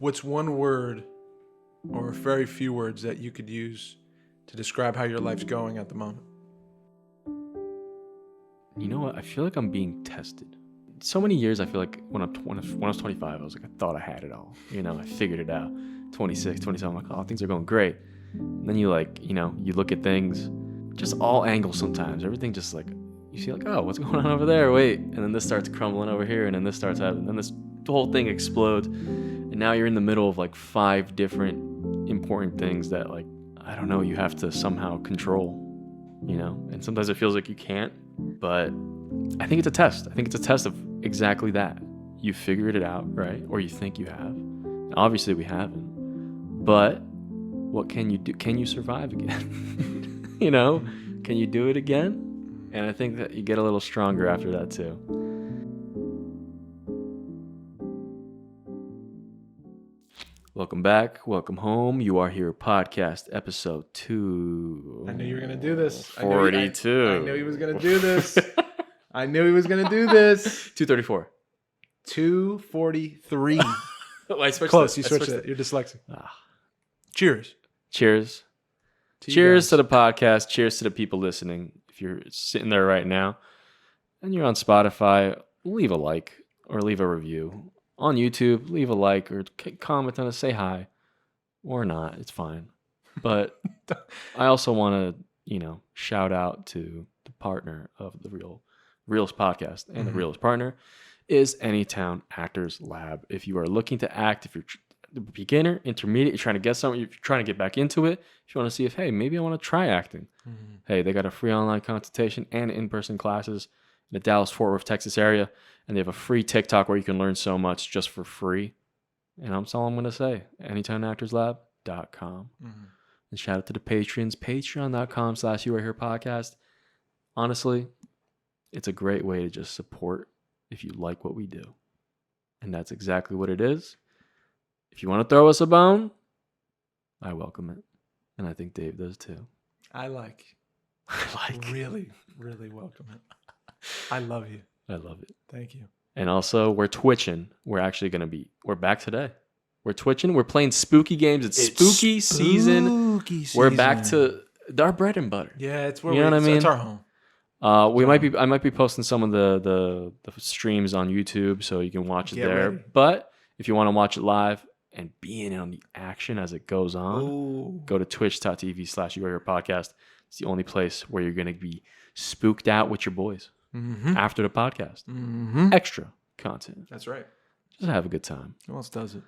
What's one word or very few words that you could use to describe how your life's going at the moment? You know what? I feel like I'm being tested. So many years, I feel like when I was 25, I was like, I thought I had it all. I figured it out. 26, 27, I'm like, oh, things are going great. And then you look at things, just all angles sometimes. Everything just like, you see like, oh, what's going on over there? Wait. And then this starts crumbling over here. And then this starts happening. And then the whole thing explodes. And now you're in the middle of like 5 different important things that like, I don't know, you have to somehow control, And sometimes it feels like you can't. But I think it's a test. I think it's a test of exactly that. You figured it out, right? Or you think you have. And obviously we haven't. But what can you do? Can you survive again? Can you do it again? And I think that you get a little stronger after that too. Welcome back. Welcome home. You Are Here podcast episode 2. I knew you were going to do this. 42. I knew he was going to do this. I knew he was going to do this. 234. 243. I switched Close. it. You switched it. You're dyslexic. Ah. Cheers. Cheers. Cheers to the podcast. Cheers to the people listening. If you're sitting there right now and you're on Spotify, leave a like or leave a review. On YouTube, leave a like or comment on it. Say hi or not. It's fine. But I also want to, shout out to the partner of the Realist podcast. And the Realist partner is Anytown Actors Lab. If you are looking to act, if you're the beginner, intermediate, you're trying to get something, you're trying to get back into it, if you want to see if, hey, maybe I want to try acting. Hey, they got a free online consultation and in-person classes in the Dallas-Fort Worth, Texas area. And they have a free TikTok where you can learn so much just for free. And that's all I'm going to say. AnytownActorsLab.com. And shout out to the patrons. Patreon.com/YouAreHerePodcast. Honestly, it's a great way to just support if you like what we do. And that's exactly what it is. If you want to throw us a bone, I welcome it. And I think Dave does too. I really, really welcome it. I love you. I love it. Thank you. And also, we're twitching. We're back today. We're twitching. We're playing spooky games. It's spooky season. We're back to our bread and butter. Yeah, it's where what I mean? It's our home. I might be posting some of the streams on YouTube so you can watch it there. Ready. But if you want to watch it live and be in on the action as it goes on, go to twitch.tv/YouAreHerePodcast. It's the only place where you're going to be spooked out with your boys. After the podcast. Extra content. That's right. Just have a good time. Who else does it?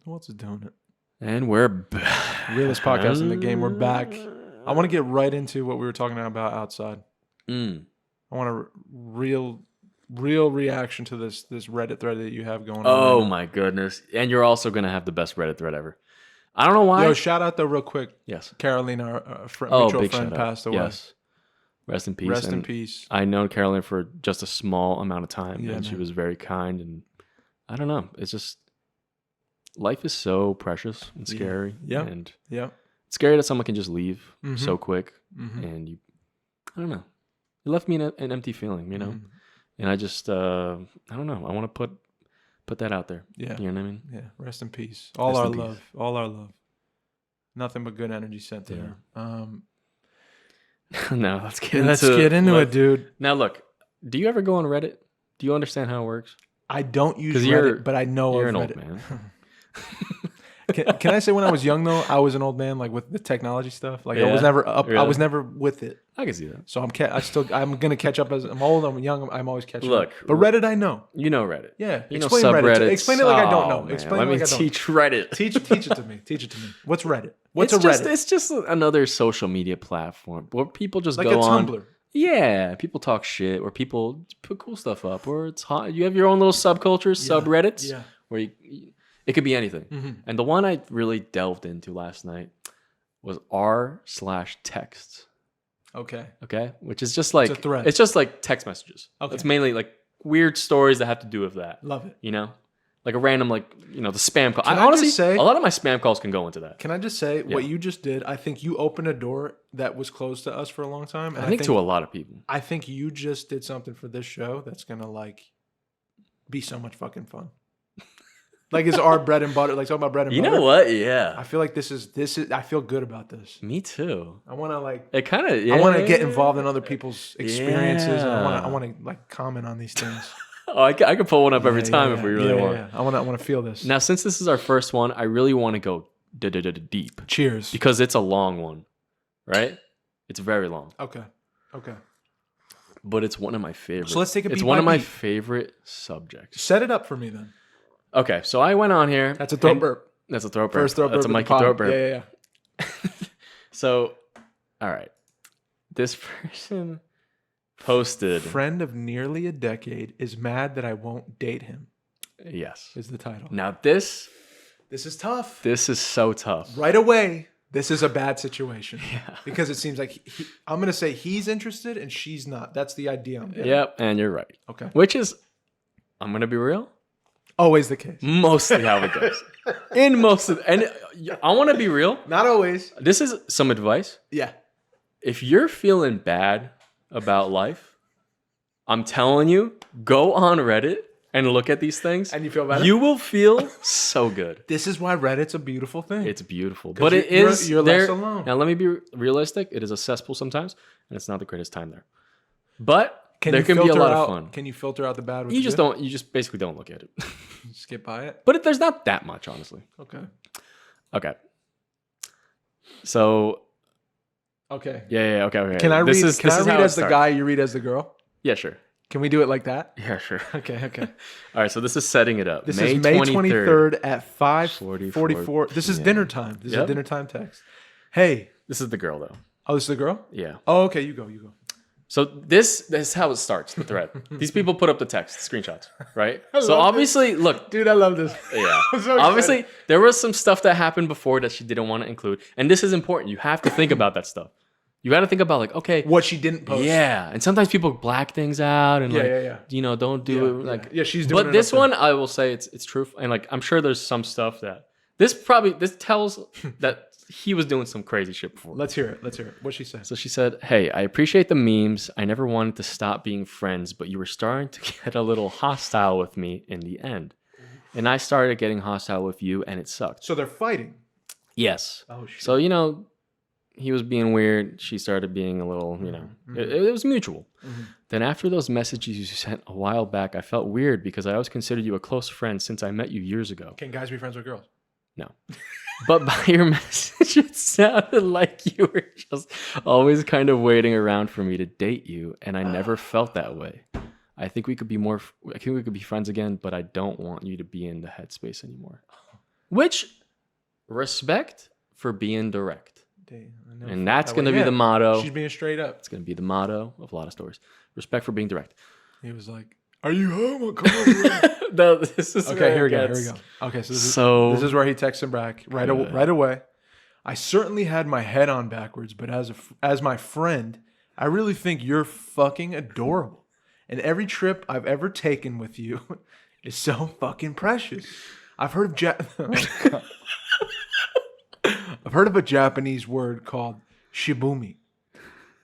Who else is doing it? And we're back. Realist podcast in the game. We're back. I want to get right into what we were talking about outside. I want a real reaction to this Reddit thread that you have going on. Oh right my goodness. And you're also going to have the best Reddit thread ever. I don't know why. Yo, shout out though real quick. Yes. Carolina, our mutual friend, passed away. Yes. Rest in peace. Rest in peace. I known Carolyn for just a small amount of time, and she was very kind. And I don't know. It's just life is so precious and scary. Yeah. And it's scary that someone can just leave so quick. And I don't know. It left me an empty feeling, And I just, I don't know. I want to put that out there. Yeah. You know what I mean? Yeah. Rest in peace. All our love. Nothing but good energy sent there. No, let's get into it, dude. Now, look, do you ever go on Reddit? Do you understand how it works? I don't use Reddit, but I know you're of an Reddit. old man. Can I say when I was young though, I was an old man, like with the technology stuff. Like I was never up. Really? I was never with it. I can see that. So I'm gonna catch up as I'm old. I'm young. I'm always catching up. Look, but Reddit, I know. You know Reddit. Yeah. You explain know subreddits. Reddit. Explain it like I don't know. Explain Let it like me I don't. Teach Reddit. Teach it to me. Teach it to me. What's Reddit? What's a Reddit? It's just another social media platform where people just like go on. Tumblr. Yeah, people talk shit, or people put cool stuff up, or it's hot. You have your own little subcultures, subreddits, where it could be anything. And the one I really delved into last night was r/texts. Okay. Which is just like it's a thread. It's just like text messages. Okay. It's mainly like weird stories that have to do with that. Love it. Like a random, the spam call. Can I honestly just say, a lot of my spam calls can go into that. Can I just say what you just did? I think you opened a door that was closed to us for a long time. And I think to a lot of people. I think you just did something for this show that's gonna be so much fucking fun. Like it's our bread and butter. Like talking about bread and butter. You know what? Yeah. I feel like this is. I feel good about this. Me too. I want to like. It kind of. I want to get involved in other people's experiences. And Yeah. I want to like comment on these things. Oh, I could pull one up every time if we really want. Yeah. I want to feel this. Now, since this is our first one, I really want to go deep. Cheers. Because it's a long one, right? It's very long. Okay. But it's one of my favorites. So let's take a beat It's one by of my beat. favorite subjects. Set it up for me then. Okay, so I went on here. That's a throat burp. That's a throat burp. First throat burp. That's a Mikey throat burp. Yeah. So, all right. This person posted. Friend of nearly a decade is mad that I won't date him. Yes. Is the title. Now this is tough. This is so tough. Right away, this is a bad situation. Yeah. Because it seems like I'm going to say he's interested and she's not. That's the idea I'm getting. Yep, and you're right. Okay. Which is, I'm going to be real, Always the case. mostly how it goes. In most of, and I want to be real. Not always. This is some advice. Yeah. If you're feeling bad about life, I'm telling you, go on Reddit and look at these things. And you feel better? You will feel so good. This is why Reddit's a beautiful thing. It's beautiful. But it you're- is. you're less alone. Now, let me be realistic. It is a cesspool sometimes, and it's not the greatest time there. But there you can be a filter lot out- of fun. Can you filter out the bad with You the just good? don't. You just basically don't look at it. Skip by it? But there's not that much, honestly. Okay. Okay. So Okay. yeah. Okay. Can I read, This can I is read how it as the starts. guy, you read as the girl? Yeah, sure. Can we do it like that? Yeah, sure. Okay. All right. So this is setting it up. This is May 23rd at 5:44. 44. This is Yeah. dinner time. This is a Yep. dinner time text. Hey. This is the girl, though. Oh, this is the girl? Yeah. Oh, okay. You go. So this is how it starts, the thread. These people put up the text, screenshots, right? So love obviously, look, Dude, I love this. yeah. I'm so Obviously, there was some stuff that happened before that she didn't want to include. And this is important. You have to think about that stuff. You got to think about like, okay. What she didn't post. Yeah. And sometimes people black things out and like, Yeah. you know, don't do it. Like, Yeah, she's doing it but this up there. one, I will say it's true. And like, I'm sure there's some stuff that this tells that he was doing some crazy shit before. Let's hear it. What'd she say? So she said, "Hey, I appreciate the memes. I never wanted to stop being friends, but you were starting to get a little hostile with me in the end. And I started getting hostile with you, and it sucked." So they're fighting. Yes. Oh, shit. So, you know, he was being weird. She started being a little, you know, it was mutual. Then after those messages you sent a while back, I felt weird because I always considered you a close friend since I met you years ago. Can guys be friends with girls? No. But by your message, it sounded like you were just always kind of waiting around for me to date you, and I never felt that way. I think we could be friends again, but I don't want you to be in the headspace anymore. Which, respect for being direct. And that's going to be the motto. She's being straight up. It's going to be the motto of a lot of stories. Respect for being direct. He was like, "Are you home? I'll come over." No, this is Okay, here we go. Okay, so this is where he texts him back right away. I certainly had my head on backwards, but as my friend, I really think you're fucking adorable. And every trip I've ever taken with you is so fucking precious. I've heard of a Japanese word called shibumi,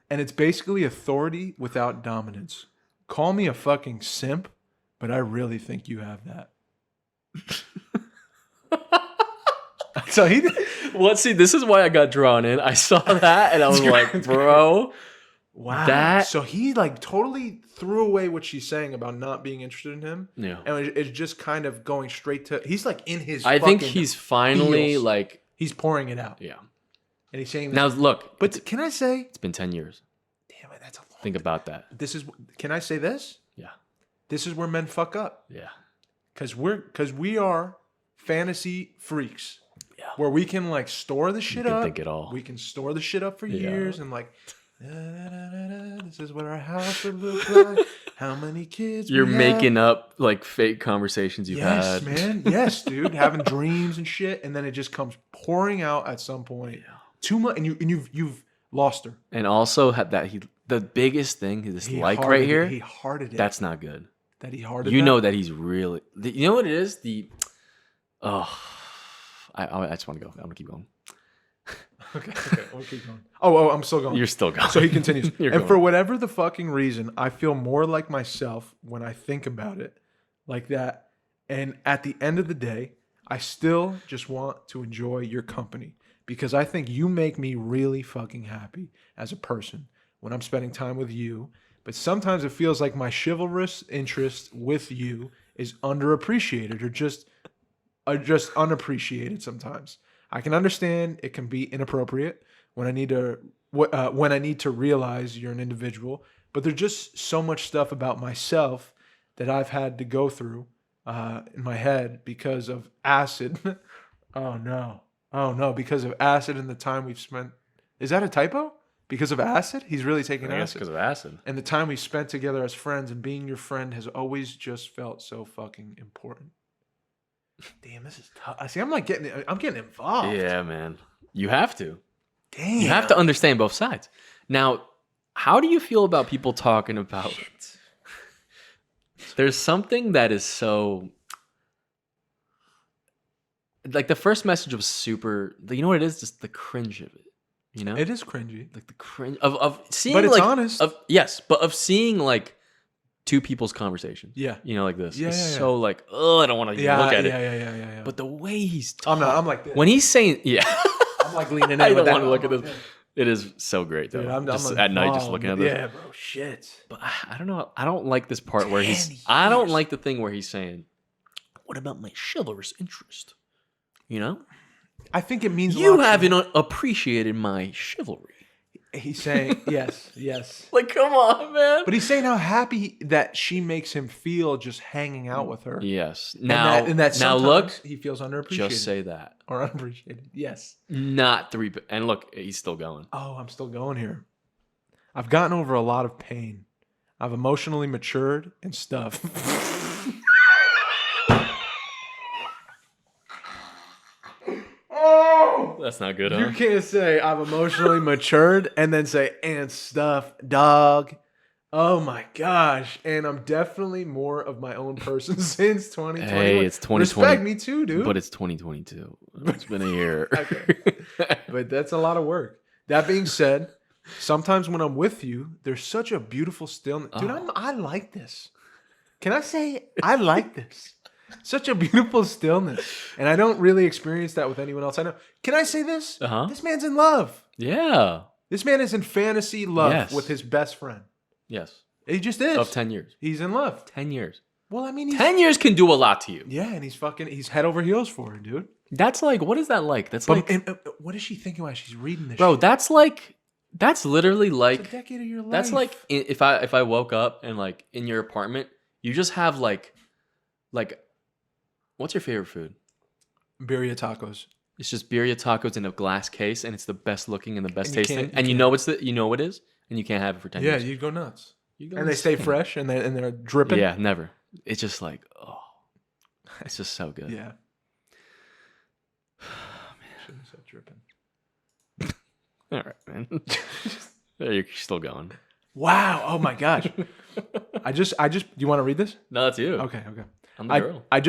and it's basically authority without dominance. Call me a fucking simp, but I really think you have that. So he did. Well, see, this is why I got drawn in. I saw that and I was like, bro, wow. So he like totally threw away what she's saying about not being interested in him. Yeah. And it's just kind of going straight to, he's like in his I think he's finally feels. like, he's pouring it out. yeah. And he's saying, Now look, but can I say, it's been 10 years. damn it, that's a long Think about that. Can I say this? Yeah. This is where men fuck up. Yeah. Because we are fantasy freaks. Yeah. Where we can like store the shit can up. think it all. We can store the shit up for Yeah. years and like, this is what our house would look like. How many kids You're we making have. up like fake conversations you've Yes, had. man. Yes, dude. Having dreams and shit, and then it just comes pouring out at some point. Yeah. Too much, and you've lost her. And also had that the biggest thing, this He like hearted right here, it. He hearted it. that's not good. that he hearted. You that? know that he's really, you know what it is? I just want to go. I'm going to keep going. Okay. We'll keep going. Oh, I'm still going. You're still going. So he continues. You're And going. for whatever the fucking reason, I feel more like myself when I think about it like that. And at the end of the day, I still just want to enjoy your company because I think you make me really fucking happy as a person when I'm spending time with you. But sometimes it feels like my chivalrous interest with you is underappreciated or just unappreciated sometimes. I can understand it can be inappropriate when I need to realize you're an individual, but there's just so much stuff about myself that I've had to go through in my head because of acid. Oh no, because of acid and the time we've spent. Is that a typo? Because of acid? He's really taking acid. Because of acid. And the time we spent together as friends and being your friend has always just felt so fucking important. Damn, this is tough. I see. I'm getting involved. Yeah, man. You have to. Damn. You have to understand both sides. Now, how do you feel about people talking about? There's something that is so. Like the first message was super. You know what it is? Just the cringe of it. You know, it is cringy. Like the cringe of seeing, but it's like, honest. But of seeing like two people's conversations. Yeah, you know, like this. Yeah, it's so like, I don't want to look at it. Yeah. But the way he's talking, I'm like this. When he's saying, I'm like leaning in. I don't want to look at this. It is so great though. Dude, I'm just at night, just looking at this. Yeah, bro. Shit. But I don't know. I don't like this part where I don't like the thing where he's saying, "What about my chivalrous interest?" You know. I think it means you haven't appreciated my chivalry. He's saying yes. Like, come on, man. But he's saying how happy that she makes him feel just hanging out with her. Yes. Now look, he feels underappreciated. Just say that or unappreciated. Yes. Not 3. And look, he's still going. Oh, I'm still going here. I've gotten over a lot of pain. I've emotionally matured and stuff. That's not good, huh? You can't say I've emotionally matured and then say and stuff, dog. Oh my gosh. And I'm definitely more of my own person since 2020. Hey, it's 2020. Respect me too, dude. But it's 2022. It's been a year. Okay. But that's a lot of work. That being said, sometimes when I'm with you, there's such a beautiful stillness. Dude, I like this. Can I say I like this? Such a beautiful stillness. And I don't really experience that with anyone else I know. Can I say this? This man's in love. Yeah. This man is in fantasy love with his best friend. Yes. He just is. Of 10 years. He's in love. 10 years. Well, I mean, 10 years can do a lot to you. Yeah, and he's head over heels for her, dude. That's like, what is that like? That's like. And what is she thinking while she's reading this bro, shit? that's literally like. It's a decade of your life. That's like, if I woke up and like in your apartment, you just have like. What's your favorite food? Birria tacos. It's just birria tacos in a glass case, and it's the best looking and the best tasting. And you know what it is, and you can't have it for 10 years. Yeah, you'd go nuts. And they stay fresh, and they're dripping. Yeah, never. It's just like, it's just so good. Yeah. Oh, man, shouldn't have said dripping. All right, man. You're still going. Wow. Oh my gosh. I just. Do you want to read this? No, that's you. Okay. I'm the girl. I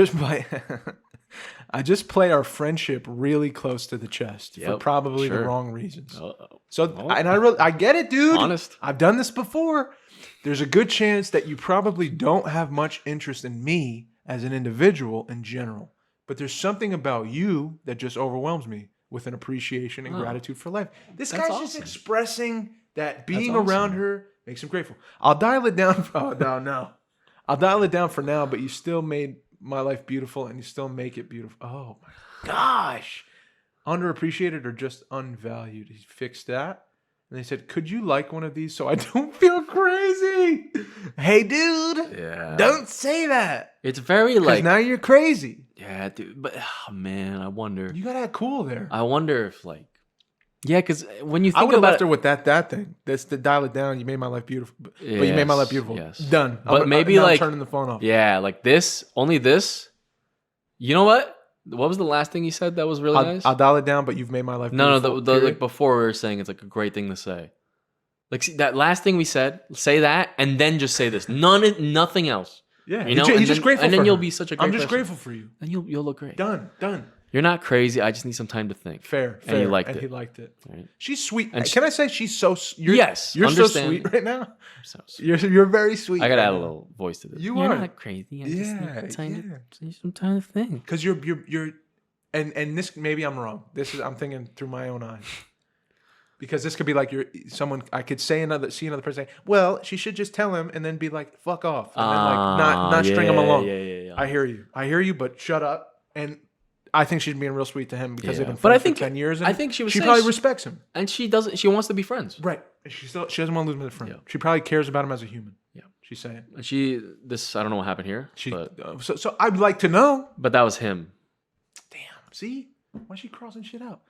just play our friendship really close to the chest for probably the wrong reasons. And I get it, dude. Honest. I've done this before. There's a good chance that you probably don't have much interest in me as an individual in general, but there's something about you that just overwhelms me with an appreciation and gratitude for life. This guy's just expressing that being around her makes him grateful. I'll dial it down. No. I'll dial it down for now, but you still made my life beautiful and you still make it beautiful. Oh my gosh. Underappreciated or just unvalued. He fixed that. And they said, could you like one of these so I don't feel crazy? Hey, dude. Yeah. Don't say that. It's very like. now you're crazy. Yeah, dude. But, man, I wonder. You got to act cool there. I wonder if like. Yeah, because when you think I would have about left her with that thing. That's to dial it down. You made my life beautiful. But you made my life beautiful. Yes. Done. But maybe like turning the phone off. Yeah, like this. Only this. You know what? What was the last thing you said that was really nice? I'll dial it down, but you've made my life beautiful. No, like before we were saying it's like a great thing to say. Like see, that last thing we said, say that, and then just say this. Nothing else. Yeah, you know, he's just grateful. And for then you'll her. be such a great I'm just person. grateful for you. And you'll look great. Done. You're not crazy. I just need some time to think. Fair. And he liked and it. he liked it. Right. She's sweet. And Can I say she's so? Yes. You're so sweet right now. I'm so sweet. You're very sweet. I gotta right add a now. little voice to this. You're You're not crazy. I just need some time to think. Because you're, and this maybe I'm wrong. I'm thinking through my own eyes. Because this could be like someone I could see another person say, well, she should just tell him and then be like, fuck off. And then like not string him along. Yeah. I hear you, but shut up. And I think she's being real sweet to him because they've been friends for 10 years. And I think she probably respects him. And she wants to be friends. Right. She doesn't want to lose him as a friend. Yeah. She probably cares about him as a human. Yeah. She's saying. And I don't know what happened here. So I'd like to know. But that was him. Damn. See? Why's she crossing shit out?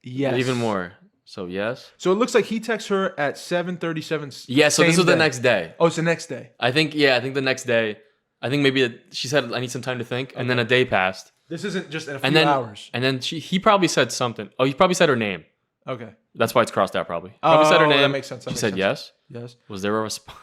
Yes. Even more. So yes. So it looks like he texts her at 7:37. Yeah. So this was the next day. Oh, it's the next day. I think the next day. I think maybe she said I need some time to think, and then a day passed. This isn't just in a few hours. And then he probably said something. Oh, he probably said her name. Okay. That's why it's crossed out. Probably said her name. That makes sense. She said yes. Yes. Was there a response?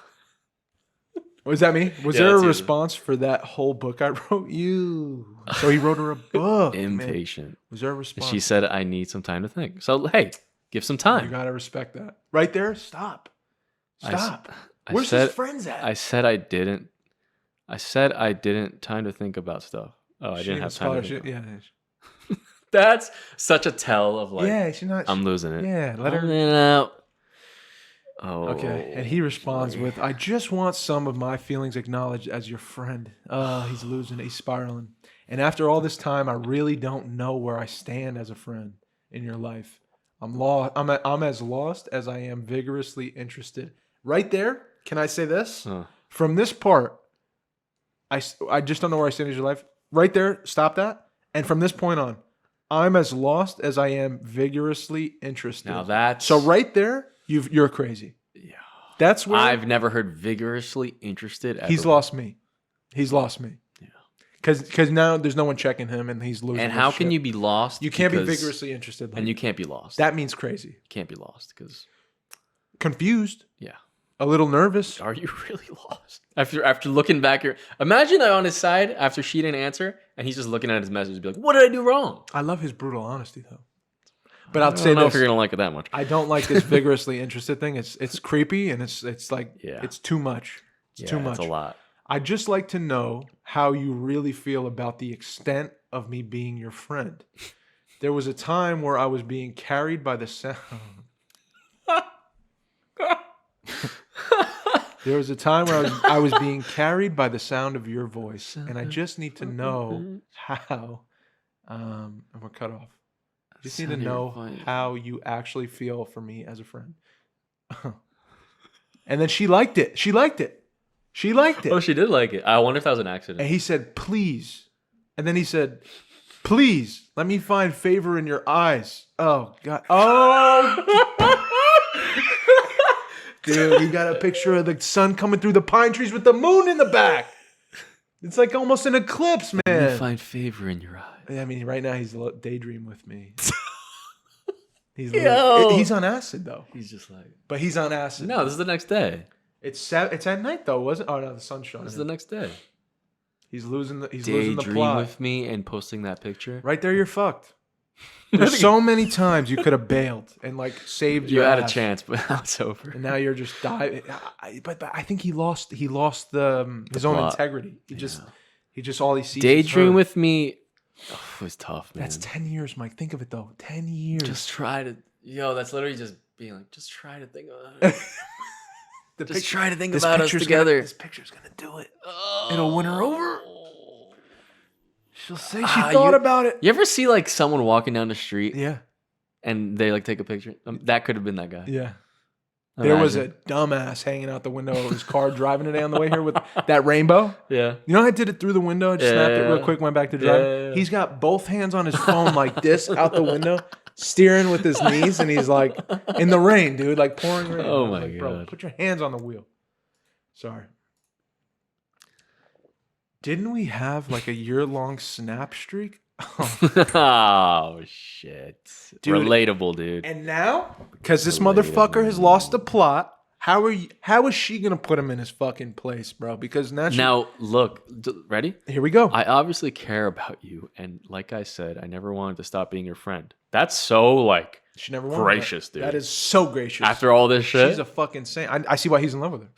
Was that me? Was there a response for that whole book I wrote you? So he wrote her a book. Impatient. Man. Was there a response? And she said, I need some time to think. So, hey, give some time. You got to respect that. Right there, stop. Where's his friends at? I said I didn't time to think about stuff. Oh, I didn't have time to think. Yeah. That's such a tell of like, yeah, she's not. I'm losing it. Yeah, let her out. Oh, okay. And he responds with, I just want some of my feelings acknowledged as your friend. He's losing it. He's spiraling. And after all this time, I really don't know where I stand as a friend in your life. I'm as lost as I am vigorously interested. Right there, can I say this? From this part, I just don't know where I stand in your life. Right there, stop that. And from this point on, I'm as lost as I am vigorously interested. Now that's... So right there, you're crazy. Yeah. That's where... I've never heard vigorously interested. He's lost me. Yeah. Because now there's no one checking him and he's losing. And how can you be lost? You can't be vigorously interested. And you can't be lost. That means crazy. You can't be lost because... Confused. Yeah. A little nervous. Are you really lost? After looking back here, imagine that on his side after she didn't answer and he's just looking at his message and be like, what did I do wrong? I love his brutal honesty though. But I'll say this. I don't know if you're going to like it that much. I don't like this vigorously interested thing. It's creepy and it's like, it's too much. It's too much. It's a lot. I'd just like to know how you really feel about the extent of me being your friend. There was a time where I was being carried by the sound. There was a time where I was being carried by the sound of your voice, and I just need to know how. And we're cut off. I just need to know how you actually feel for me as a friend. And then she liked it. She liked it. Oh, she did like it. I wonder if that was an accident. And he said, please. And then he said, please, let me find favor in your eyes. Oh, God. Oh, dude, he got a picture of the sun coming through the pine trees with the moon in the back. It's like almost an eclipse, man. Let me find favor in your eyes. I mean, right now he's daydream with me. He's on acid though. He's just like, but he's on acid. No, this is the next day. It's at night though, wasn't? Oh no, the sun's shining. This is the next day. He's losing the plot. Daydream with me and posting that picture. Right there, you're fucked. There's so many times you could have bailed and like saved your had ass. A chance, but now it's over. And now you're just diving. But I think he lost his own integrity. He just all he sees. Daydream with me. Oh, it was tough, man. That's 10 years, Mike. Think of it though. 10 years. Just try to. That's literally just being like, just try to think about it. Try to think about us together. This picture's gonna do it. Oh. It'll win her over. She'll say she thought about it. You ever see like someone walking down the street? Yeah. And they like take a picture? That could have been that guy. Yeah. There was a dumbass hanging out the window of his car driving today on the way here with that rainbow. Yeah. You know, I did it through the window. I just snapped it real quick, went back to driving. Yeah. He's got both hands on his phone like this out the window, steering with his knees, and he's like in the rain, dude, like pouring rain. Oh my God. Bro, put your hands on the wheel. Sorry. Didn't we have like a year-long snap streak? Oh shit. Dude, relatable, dude. And now, because this motherfucker has lost the plot, How is she gonna put him in his fucking place, bro? Because now look, ready? Here we go. I obviously care about you, and like I said, I never wanted to stop being your friend. That's so like she never gracious, dude. That is so gracious. After all this shit, she's a fucking saint. I see why he's in love with her.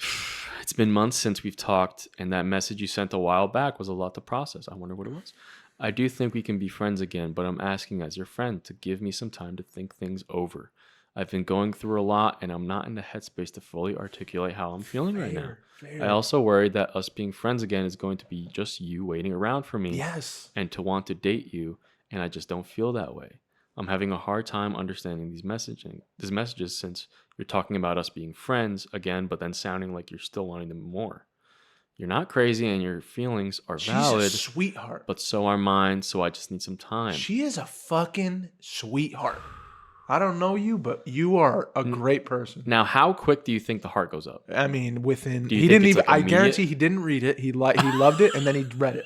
It's been months since we've talked, and that message you sent a while back was a lot to process. I wonder what it was. I do think we can be friends again, but I'm asking as your friend to give me some time to think things over. I've been going through a lot, and I'm not in the headspace to fully articulate how I'm feeling right now. I also worried that us being friends again is going to be just you waiting around for me. Yes. And to want to date you, and I just don't feel that way. I'm having a hard time understanding these messages since you're talking about us being friends again, but then sounding like you're still wanting them more. You're not crazy, and your feelings are valid. She's a sweetheart. But so are mine, so I just need some time. She is a fucking sweetheart. I don't know you, but you are a great person. Now, how quick do you think the heart goes up? I mean, he didn't even. I guarantee he didn't read it. He loved it, and then he read it,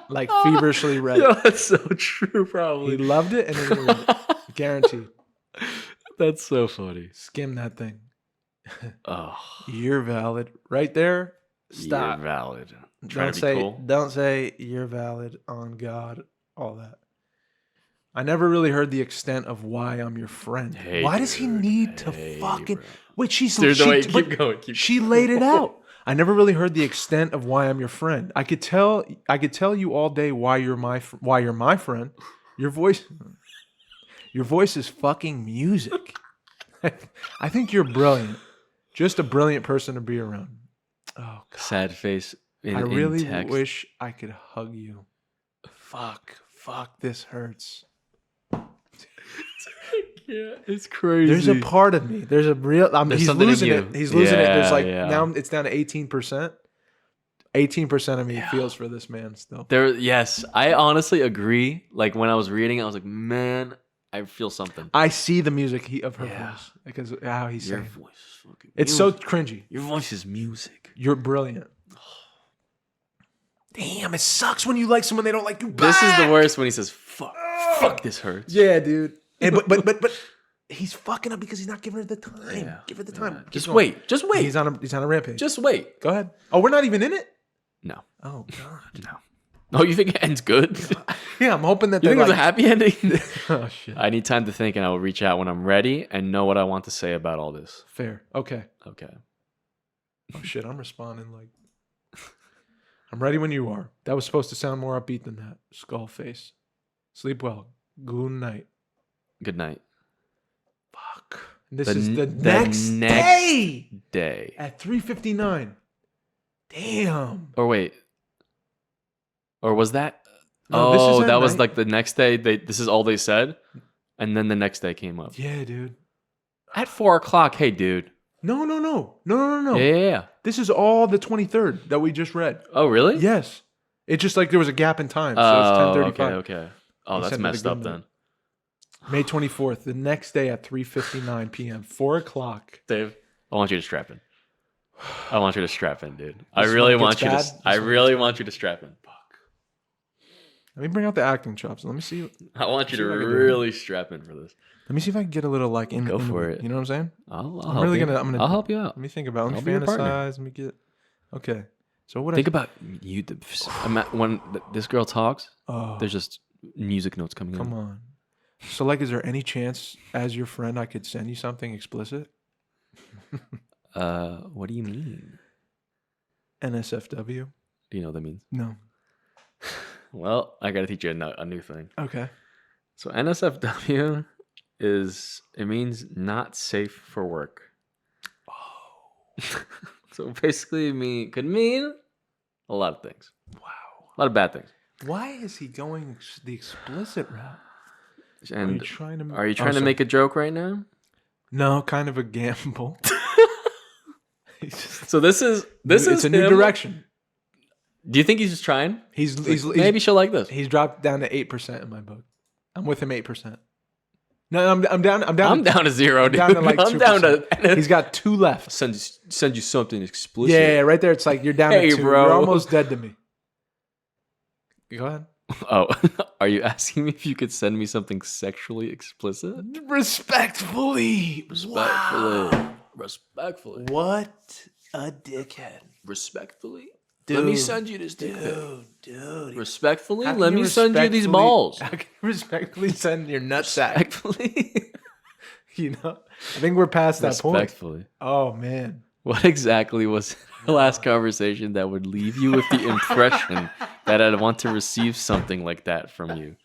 like feverishly read it. That's so true. Probably he loved it, and then he read it. Guaranteed. That's so funny. Skim that thing. Oh, you're valid, right there. Stop. You're valid. Don't say you're valid on God. All that. I never really heard the extent of why I'm your friend. Why does he need to fucking... Bro. Wait, keep going. She laid it out. I never really heard the extent of why I'm your friend. I could tell you all day why you're my friend. Your voice is fucking music. I think you're brilliant. Just a brilliant person to be around. Oh, God. Sad face I really wish I could hug you. Fuck, this hurts. Yeah, it's crazy. There's a part of me. There's a real. He's losing it. He's losing it. There's now it's down to 18%. 18% of me feels for this man still. Yes, I honestly agree. Like when I was reading, I was like, man, I feel something. I see the music of her voice because how he's saying. Your voice is fucking. It's so cringy. Your voice is music. You're brilliant. Damn, it sucks when you like someone they don't like you back. This is the worst when he says, fuck, this hurts. Yeah, dude. But he's fucking up because he's not giving her the time. Yeah, give her the time. Yeah. Just wait. He's on a rampage. Just wait. Go ahead. Oh, we're not even in it? No. Oh, God. No. Oh, you think it ends good? Yeah, I'm hoping that you think there's a happy ending? Oh, shit. I need time to think, and I will reach out when I'm ready and know what I want to say about all this. Fair. Okay. Oh, shit. I'm responding like... I'm ready when you are. That was supposed to sound more upbeat than that. Skull face. Sleep well. Good night. Good night. Fuck. This is the next day. At 3:59. Damn. Or wait. Or was that? No, that was like the next day. This is all they said, and then the next day came up. Yeah, dude. At 4:00. Hey, dude. No. Yeah. This is all the 23rd that we just read. Oh, really? Yes. It's just like there was a gap in time. So it's 10:35. Okay. Oh, that's messed up then. May 24th, the next day at 3:59 p.m., 4:00. Dave, I want you to strap in. I want you to strap in, dude. I really want you to strap in. Fuck. Let me bring out the acting chops. Let me see. I want you to really strap in for this. Let me see if I can get a little like in. Go for it. You know what I'm saying? I'll help you out. Let me think about it. Let me fantasize. Let me get. Okay. So what? Think about you. When this girl talks, there's just music notes coming in. Come on. So like, is there any chance, as your friend, I could send you something explicit? What do you mean? NSFW. Do you know what that means? No. Well, I gotta teach you a new thing. Okay. So NSFW it means not safe for work. Oh. So basically, could mean a lot of things. Wow. A lot of bad things. Why is he going the explicit route? And are you trying to make a joke right now? No, kind of a gamble. So this is a new direction. Do you think he's just trying? Maybe she'll like this. He's dropped down to 8% in my book. I'm with him 8%. No, I'm down. I'm down to 0, dude. Down to like 2%. I'm down to. He's got 2 left. Send you something explicit. Yeah, right there. It's like you're down to 2. Bro. You're almost dead to me. Go ahead. Oh, are you asking me if you could send me something sexually explicit? Respectfully. Wow. Respectfully. What a dickhead. Respectfully. Dude, let me send you this dick pic. Dude. Respectfully, let me send you these balls. How can you respectfully send your nutsack? Respectfully. I think we're past that point. Respectfully. Oh, man. What exactly was the last conversation that would leave you with the impression that I'd want to receive something like that from you?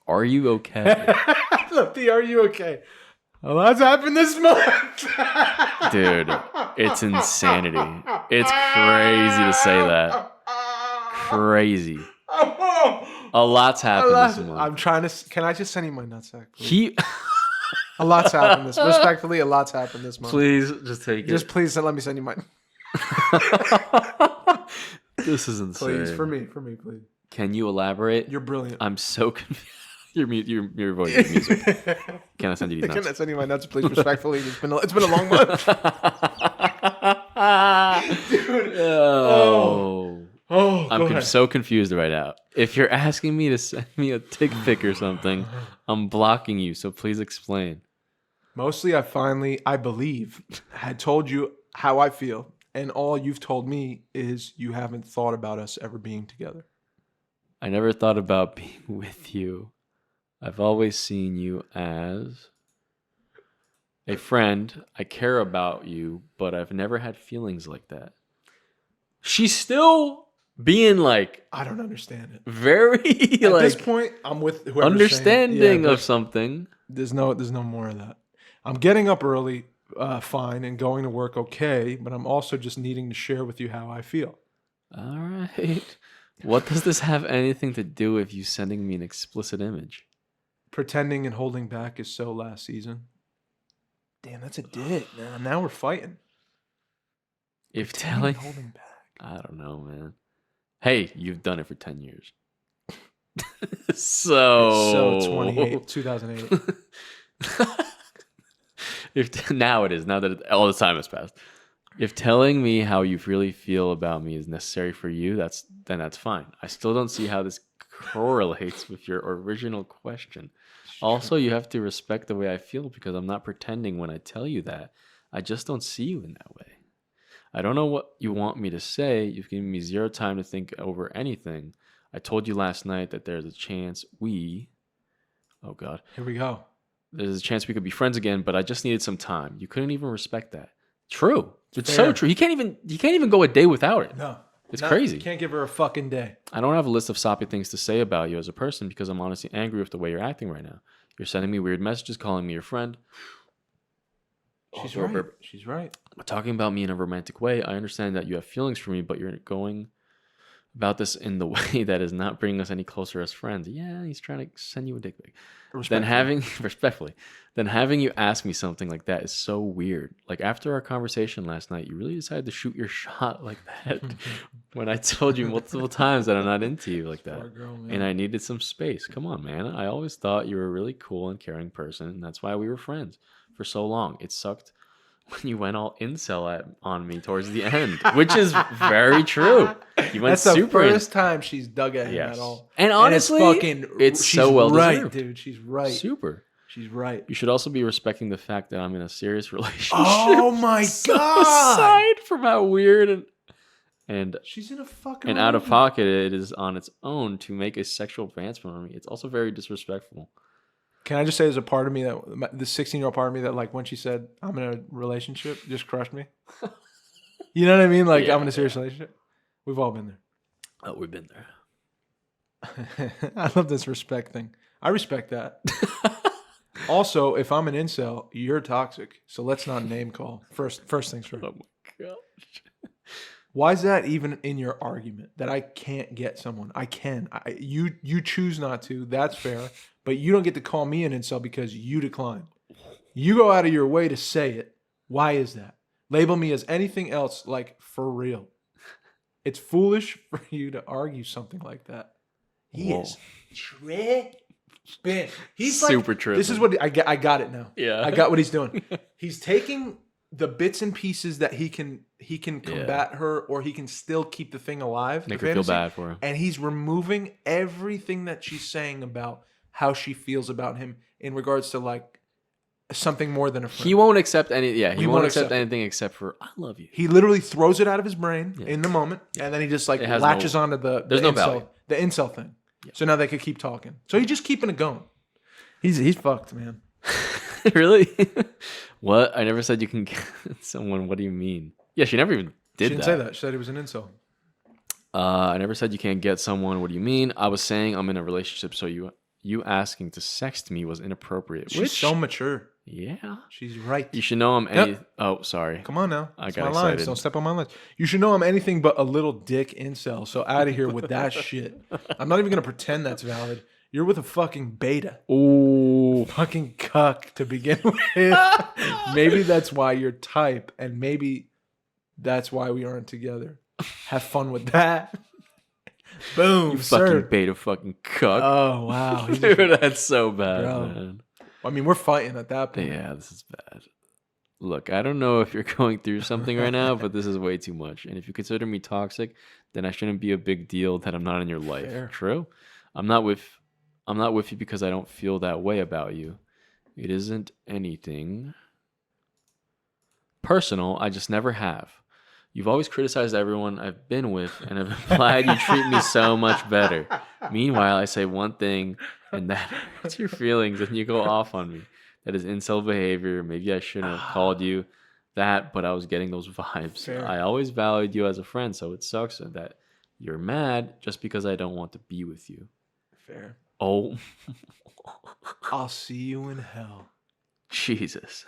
Are you okay? Lefty, are you okay? A lot's happened this month. Dude, it's insanity. It's crazy to say that. Crazy. A lot's happened this month. I'm trying to... Can I just send you my nutsack, please? A lot's happened this... Respectfully, a lot's happened this month. Please, just take it. Just please let me send you my... This is insane. Please, for me, please. Can you elaborate? You're brilliant. I'm so confused. Your voice is music. Can I send you these nuts? Can I send you my nuts, please? Respectfully, it's been a long month. Dude. I'm so confused right now. If you're asking me to send me a dick pic or something, I'm blocking you. So please explain. Mostly, I believe, had told you how I feel, and all you've told me is you haven't thought about us ever being together. I never thought about being with you. I've always seen you as a friend. I care about you, but I've never had feelings like that. She's still being like... I don't understand it. Very At this point, I'm with whoever's understanding of something. There's no more of that. I'm getting up early, fine, and going to work okay, but I'm also just needing to share with you how I feel. All right. What does this have anything to do with you sending me an explicit image? Pretending and holding back is so last season. Damn, that's a dig. Now we're fighting. If Pretending holding back. I don't know, man. Hey, you've done it for 10 years. So 2008. Now it is. Now that all the time has passed. If telling me how you really feel about me is necessary for you, then that's fine. I still don't see how this correlates with your original question. Also, you have to respect the way I feel because I'm not pretending when I tell you that. I just don't see you in that way. I don't know what you want me to say. You've given me zero time to think over anything. I told you last night that there's a chance oh God. Here we go. There's a chance we could be friends again, but I just needed some time. You couldn't even respect that. True. It's fair. so true. He can't even go a day without it. No. It's crazy. You can't give her a fucking day. I don't have a list of soppy things to say about you as a person because I'm honestly angry with the way you're acting right now. You're sending me weird messages, calling me your friend. She's right. She's right. Talking about me in a romantic way. I understand that you have feelings for me, but you're going about this in the way that is not bringing us any closer as friends. Yeah, he's trying to send you a dick pic. Then having you ask me something like that is so weird. Like after our conversation last night, you really decided to shoot your shot like that when I told you multiple times that I'm not into you like that. Girl, and I needed some space. Come on, man. I always thought you were a really cool and caring person, and that's why we were friends for so long. It sucked when you went all incel on me towards the end, which is very true. You went That's super the first time she's dug at him at all. And honestly, it's so well right, deserved. Dude. She's right. Super. She's right. You should also be respecting the fact that I'm in a serious relationship. Oh my God. Aside from how weird and she's in a fucking and out of pocket it is on its own to make a sexual advancement on me. It's also very disrespectful. Can I just say there's a part of me that the 16-year-old part of me that like when she said I'm in a relationship just crushed me. You know what I mean? Like I'm in a serious relationship. We've all been there. Oh, we've been there. I love this respect thing. I respect that. Also, if I'm an incel, you're toxic. So let's not name call. First things first. Oh my gosh. Why is that even in your argument that I can't get someone? I can. You choose not to. That's fair. But you don't get to call me an incel because you decline. You go out of your way to say it. Why is that? Label me as anything else, like for real. It's foolish for you to argue something like that. He is tripping. He's super like, tripping. This is what I got it now. Yeah. I got what he's doing. He's taking the bits and pieces that he can combat her, or he can still keep the thing alive. Make her feel bad for him. And he's removing everything that she's saying about how she feels about him in regards to like something more than a friend. He won't accept any. Yeah, he won't accept anything except for "I love you." He literally throws it out of his brain in the moment, and then he just like latches onto the incel thing. Yeah. So now they could keep talking. So he's just keeping it going. He's fucked, man. Really? What? I never said you can get someone. What do you mean? Yeah, she never even did that. She didn't say that. She said he was an incel. I never said you can't get someone. What do you mean? I was saying I'm in a relationship, so you asking to sext me was inappropriate. She's so mature. Yeah. She's right. You should know I'm Oh, sorry. Come on now. I got excited. Lines. Don't step on my lines. You should know I'm anything but a little dick incel. So out of here with that shit. I'm not even going to pretend that's valid. You're with a fucking beta. Ooh. Fucking cuck to begin with. Maybe that's why you're type, and maybe that's why we aren't together. Have fun with that. Boom. You fucking beta fucking cuck. Oh, wow. Dude, that's so bad, man. I mean, we're fighting at that point. Yeah, this is bad. Look, I don't know if you're going through something right now, but this is way too much. And if you consider me toxic, then I shouldn't be a big deal that I'm not in your life. Fair. True. I'm not with you because I don't feel that way about you. It isn't anything personal. I just never have. You've always criticized everyone I've been with and have implied you treat me so much better. Meanwhile, I say one thing and that hurts your feelings and you go off on me. That is incel behavior. Maybe I shouldn't have called you that, but I was getting those vibes. Fair. I always valued you as a friend, so it sucks that you're mad just because I don't want to be with you. Fair. Oh. I'll see you in hell. Jesus.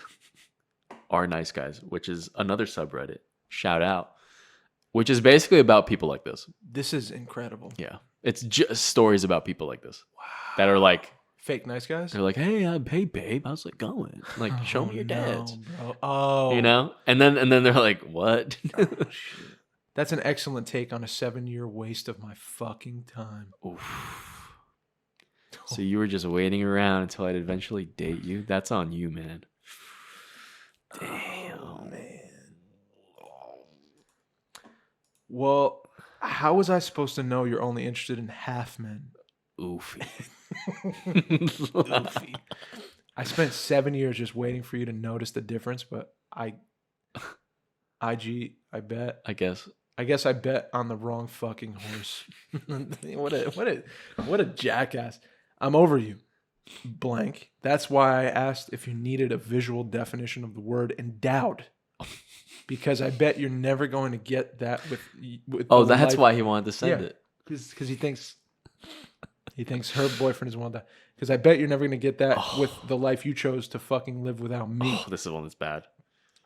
Our Nice Guys, which is another subreddit. Shout out. Which is basically about people like this. This is incredible. Yeah. It's just stories about people like this. Wow. That are like fake nice guys. They're like, hey babe, how's it going? Like, show me your dads. Bro. Oh. You know? And then they're like, what? Oh, shit. That's an excellent take on a 7-year waste of my fucking time. Oof. So you were just waiting around until I'd eventually date you? That's on you, man. Damn, man. Well, how was I supposed to know you're only interested in half men? Oofy. Oofy. I spent 7 years just waiting for you to notice the difference, but I bet. I guess I bet on the wrong fucking horse. What a jackass. I'm over you. Blank. That's why I asked if you needed a visual definition of the word endowed. Because I bet you're never going to get that with oh, that's why he wanted to send it. Because he thinks her boyfriend is one of that. Because I bet you're never going to get that with the life you chose to fucking live without me. Oh, this is one that's bad.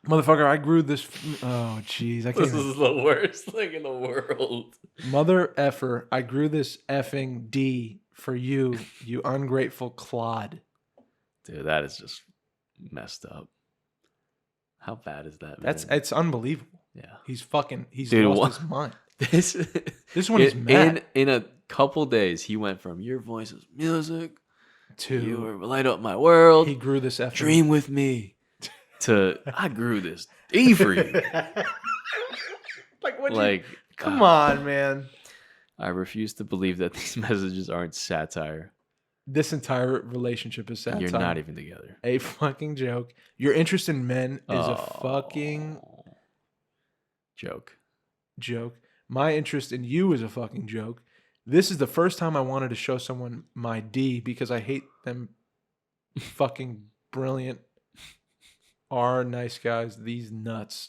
Motherfucker, I grew this. Oh, jeez. This is the worst thing in the world. Mother effer, I grew this effing D for you, you ungrateful clod. Dude, that is just messed up. How bad is that, man? It's unbelievable. Yeah. He's lost his mind. This one is mad. In a couple days, he went from your voice is music to you were light up my world. He grew this effing. Dream with me. To I grew this D for you. Come on, man. I refuse to believe that these messages aren't satire. This entire relationship is satire. You're not even together. A fucking joke. Your interest in men is a fucking joke. My interest in you is a fucking joke. This is the first time I wanted to show someone my D because I hate them fucking brilliant are nice guys, these nuts.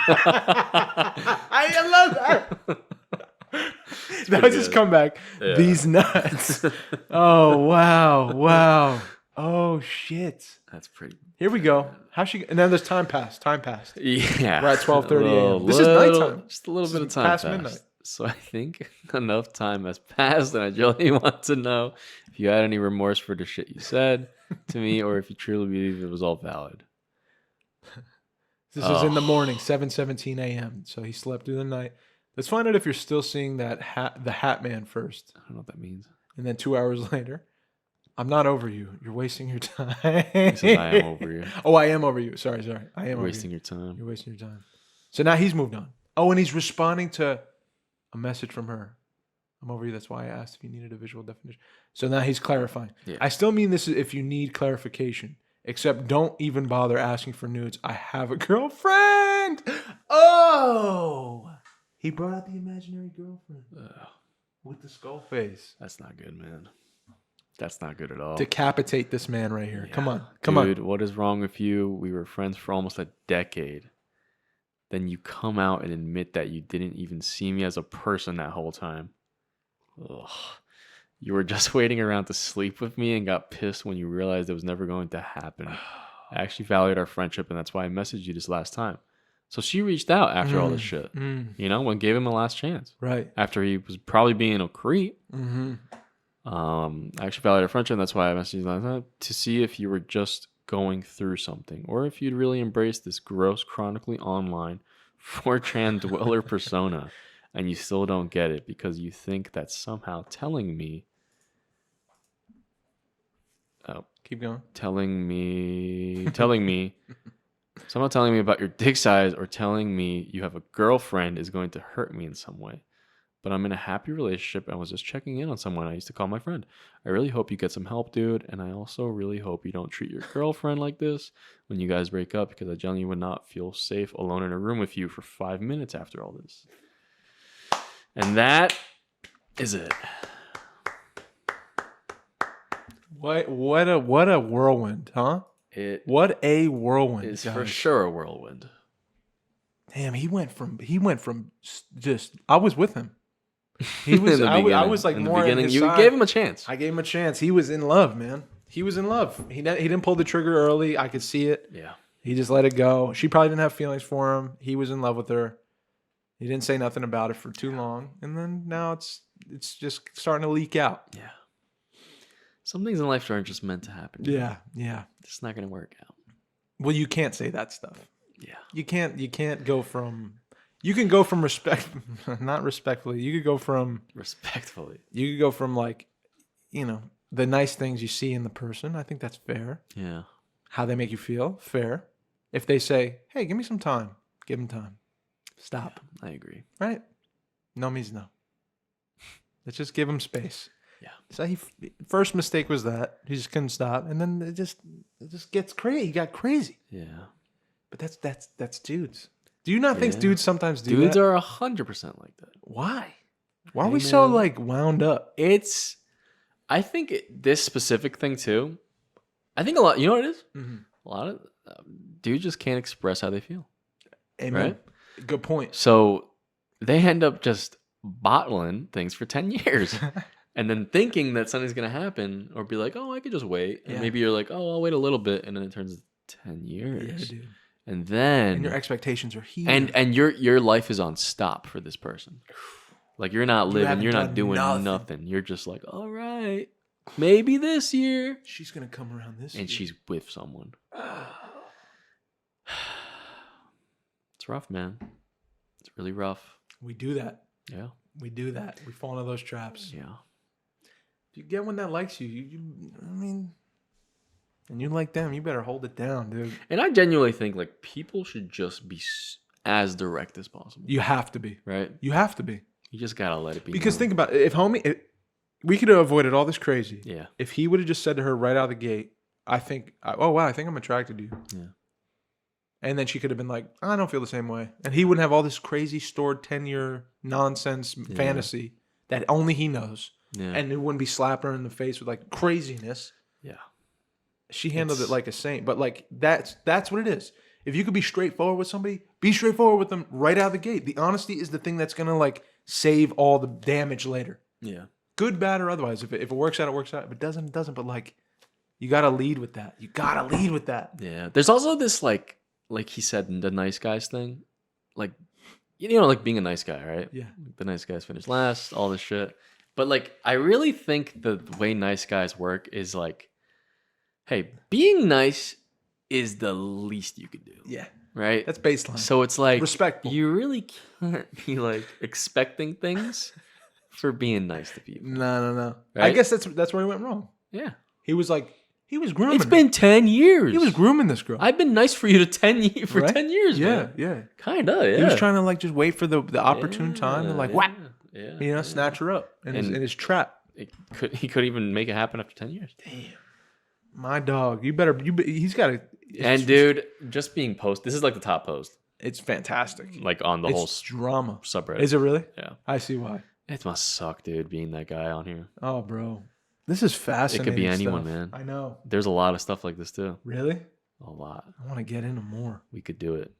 I love that. That was his comeback. Yeah. These nuts. Oh, wow. Oh, shit. That's pretty. Here we go. And then there's time passed. Yeah. We're at 12:30 a.m. This is nighttime. Just a little bit of time past midnight. So I think enough time has passed, and I really want to know if you had any remorse for the shit you said to me, or if you truly believe it was all valid. This is in the morning, 7:17 a.m. So he slept through the night. Let's find out if you're still seeing the Hat Man first. I don't know what that means. And then 2 hours later, I'm not over you. You're wasting your time. He says I am over you. Oh, I am over you. Sorry. I am wasting your time. You're wasting your time. So now he's moved on. Oh, and he's responding to a message from her. I'm over you. That's why I asked if you needed a visual definition. So now he's clarifying. Yeah. I still mean this if you need clarification. Except don't even bother asking for nudes. I have a girlfriend. Oh, he brought out the imaginary girlfriend with the skull face. That's not good, man. That's not good at all. Decapitate this man right here. Yeah. Come on. Dude, what is wrong with you? We were friends for almost a decade. Then you come out and admit that you didn't even see me as a person that whole time. Ugh. You were just waiting around to sleep with me and got pissed when you realized it was never going to happen. I actually valued our friendship, and that's why I messaged you this last time. So she reached out after all this shit. You know, when gave him a last chance. Right. After he was probably being a creep. Mm-hmm. I actually valued our friendship, and that's why I messaged you last time to see if you were just going through something, or if you'd really embrace this gross, chronically online 4chan dweller persona, and you still don't get it because you think that somehow telling me keep going. Telling me somehow telling me about your dick size or telling me you have a girlfriend is going to hurt me in some way. But I'm in a happy relationship and was just checking in on someone I used to call my friend. I really hope you get some help, dude. And I also really hope you don't treat your girlfriend like this when you guys break up, because I genuinely would not feel safe alone in a room with you for 5 minutes after all this. And that is it. What a whirlwind, huh? What a whirlwind. It's for sure a whirlwind. Damn, he went from just, I was with him. He was I was like, in more the beginning, you gave him a chance. I gave him a chance. He was in love, man. He was in love. He didn't pull the trigger early. I could see it. Yeah. He just let it go. She probably didn't have feelings for him. He was in love with her. He didn't say nothing about it for too long. And then now it's just starting to leak out. Yeah. Some things in life aren't just meant to happen. Yeah. It's not going to work out. Well, you can't say that stuff. Yeah. You can't go from, you can go from not respectfully. You could go from respectfully. You could go from like, you know, the nice things you see in the person. I think that's fair. Yeah. How they make you feel, fair. If they say, hey, give me some time, give them time. Stop. Yeah, I agree. Right? No means no. Let's just give him space. Yeah. So first mistake was that he just couldn't stop, and then it just gets crazy. He got crazy. Yeah. But that's dudes. Do you not think dudes sometimes do dudes that? Dudes are 100% like that. Why? Why are we so like wound up? I think this specific thing too. I think a lot. You know what it is? Mm-hmm. A lot of dudes just can't express how they feel. Amen. Right? Good point. So they end up just bottling things for 10 years. And then thinking that something's going to happen, or be like, oh, I could just wait. And maybe you're like, oh, I'll wait a little bit. And then it turns 10 years. Yeah, dude. And then your expectations are huge. And your life is on stop for this person. Like you're not living, you're not doing nothing. You're just like, all right, maybe this year. She's going to come around this year. And she's with someone. It's rough, man. It's really rough. We do that. Yeah. We do that. We fall into those traps. Yeah. If you get one that likes you, I mean, and you like them, you better hold it down, dude. And I genuinely think like people should just be as direct as possible. You have to be. Right? You have to be. You just got to let it be. Because think about it. We could have avoided all this crazy. Yeah. If he would have just said to her right out of the gate, I think I'm attracted to you. Yeah. And then she could have been like, I don't feel the same way. And he wouldn't have all this crazy stored 10-year nonsense fantasy that only he knows. Yeah. And it wouldn't be slapping her in the face with like craziness. Yeah. She handled it like a saint. But like that's what it is. If you could be straightforward with somebody, be straightforward with them right out of the gate. The honesty is the thing that's going to like save all the damage later. Yeah. Good, bad, or otherwise. If it works out, it works out. If it doesn't, it doesn't. But like, you got to lead with that. You got to lead with that. Yeah. There's also this like he said, the nice guys thing. Like, you know, like being a nice guy, right? Yeah. The nice guys finish last, all this shit. But like, I really think the way nice guys work is like, hey, being nice is the least you could do. Yeah. Right? That's baseline. So it's like, respectful. You really can't be like expecting things for being nice to people. No. Right? I guess that's where he went wrong. Yeah. He was grooming. It's been 10 years. He was grooming this girl. I've been nice for you 10 years, man. Yeah. Kinda, yeah. He was trying to like just wait for the opportune time and like whack. Yeah. You know, snatch her up in his trap. He could even make it happen after 10 years. Damn. My dog. He's got to. And dude, just being this is like the top post. It's fantastic. Like on the whole drama subreddit. Is it really? Yeah. I see why. It must suck, dude, being that guy on here. Oh, bro. This is fascinating. It could be anyone, stuff. man. I know. There's a lot of stuff like this too. Really? A lot. I want to get into more. We could do it.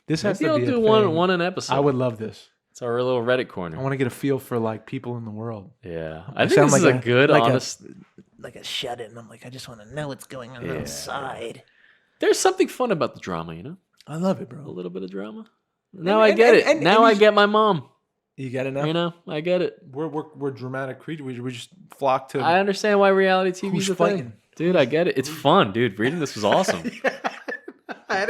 This has to be do one an episode. I would love this. It's our little Reddit corner. I want to get a feel for like people in the world. Yeah. I think this is a good, honest... Like a shut-in. I'm like, I just want to know what's going on outside. There's something fun about the drama, you know? I love it, bro. A little bit of drama. Now I get it. Now I get my mom. You get it now? You know, I get it. We're dramatic creatures. We just flock to... I understand why reality TV is a thing. Dude, I get it. It's fun, dude. Reading this was awesome.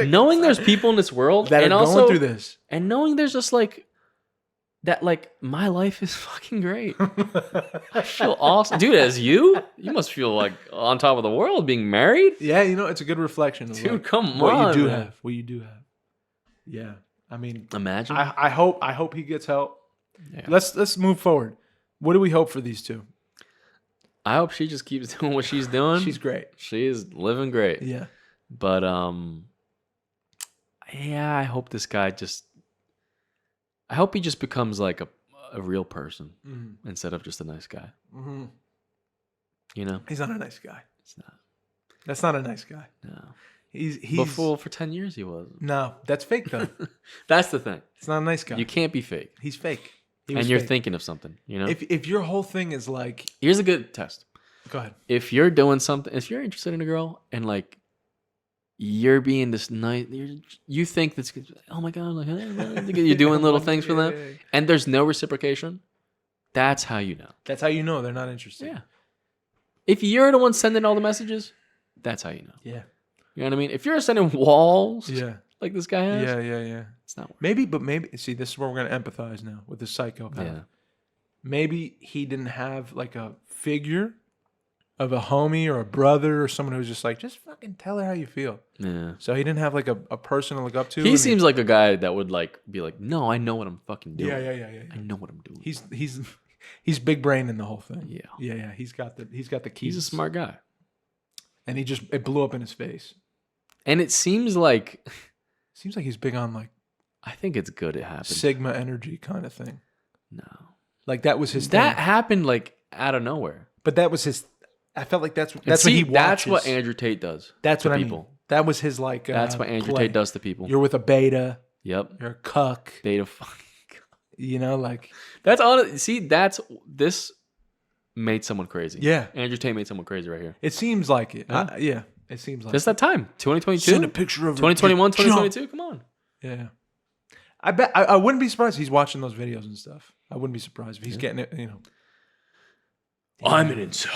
Knowing there's people in this world that and are also going through this. And knowing there's just like... That, like, my life is fucking great. I feel awesome. Dude, as you must feel like on top of the world being married. Yeah, you know, it's a good reflection of dude, come what on. What you do have. Yeah. I mean, imagine. I hope he gets help. Yeah. Let's move forward. What do we hope for these two? I hope she just keeps doing what she's doing. She's great. She is living great. Yeah. But yeah, I hope this guy I hope he just becomes like a real person instead of just a nice guy. Mm-hmm. You know? He's not a nice guy. It's not. That's not a nice guy. No. He's Before for 10 years he was. No, that's fake though. That's the thing. It's not a nice guy. You can't be fake. He's fake. And you're thinking of something, you know? If your whole thing is like... Here's a good test. Go ahead. If you're doing something, if you're interested in a girl and like you're being this nice, you think that's, oh my God, like you're doing little things for them and there's no reciprocation, that's how you know. That's how you know they're not interested. Yeah. If you're the one sending all the messages, that's how you know. Yeah. You know what I mean? If you're sending walls like this guy has. Yeah. It's not working. Maybe, see, this is where we're going to empathize now with the psychopath. Yeah. Maybe he didn't have like a figure of a homie or a brother or someone who's just like, just fucking tell her how you feel. Yeah. So he didn't have like a person to look up to. He seems like a guy that would like be like, no, I know what I'm fucking doing. Yeah. I know what I'm doing. He's big brain in the whole thing. Yeah. Yeah. He's got the keys. He's a smart guy. And it blew up in his face. And it seems like he's big on like, I think it's good it happened. Sigma energy kind of thing. No. Like that was his That thing. happened like out of nowhere. But that was his, I felt like that's what he watches. That's what Andrew Tate does. That's what people. I mean. That was his like that's what Andrew Tate does to people. You're with a beta. Yep. You're a cuck. Beta fucking cuck. You know, like. That's honest. See, this made someone crazy. Yeah. Andrew Tate made someone crazy right here. It seems like it. Yeah. It seems like just that time. 2022. Send a picture of 2021, 2022. Come on. Yeah. I bet I wouldn't be surprised if he's watching those videos and stuff. I wouldn't be surprised if he's getting it, you know. I'm an incel.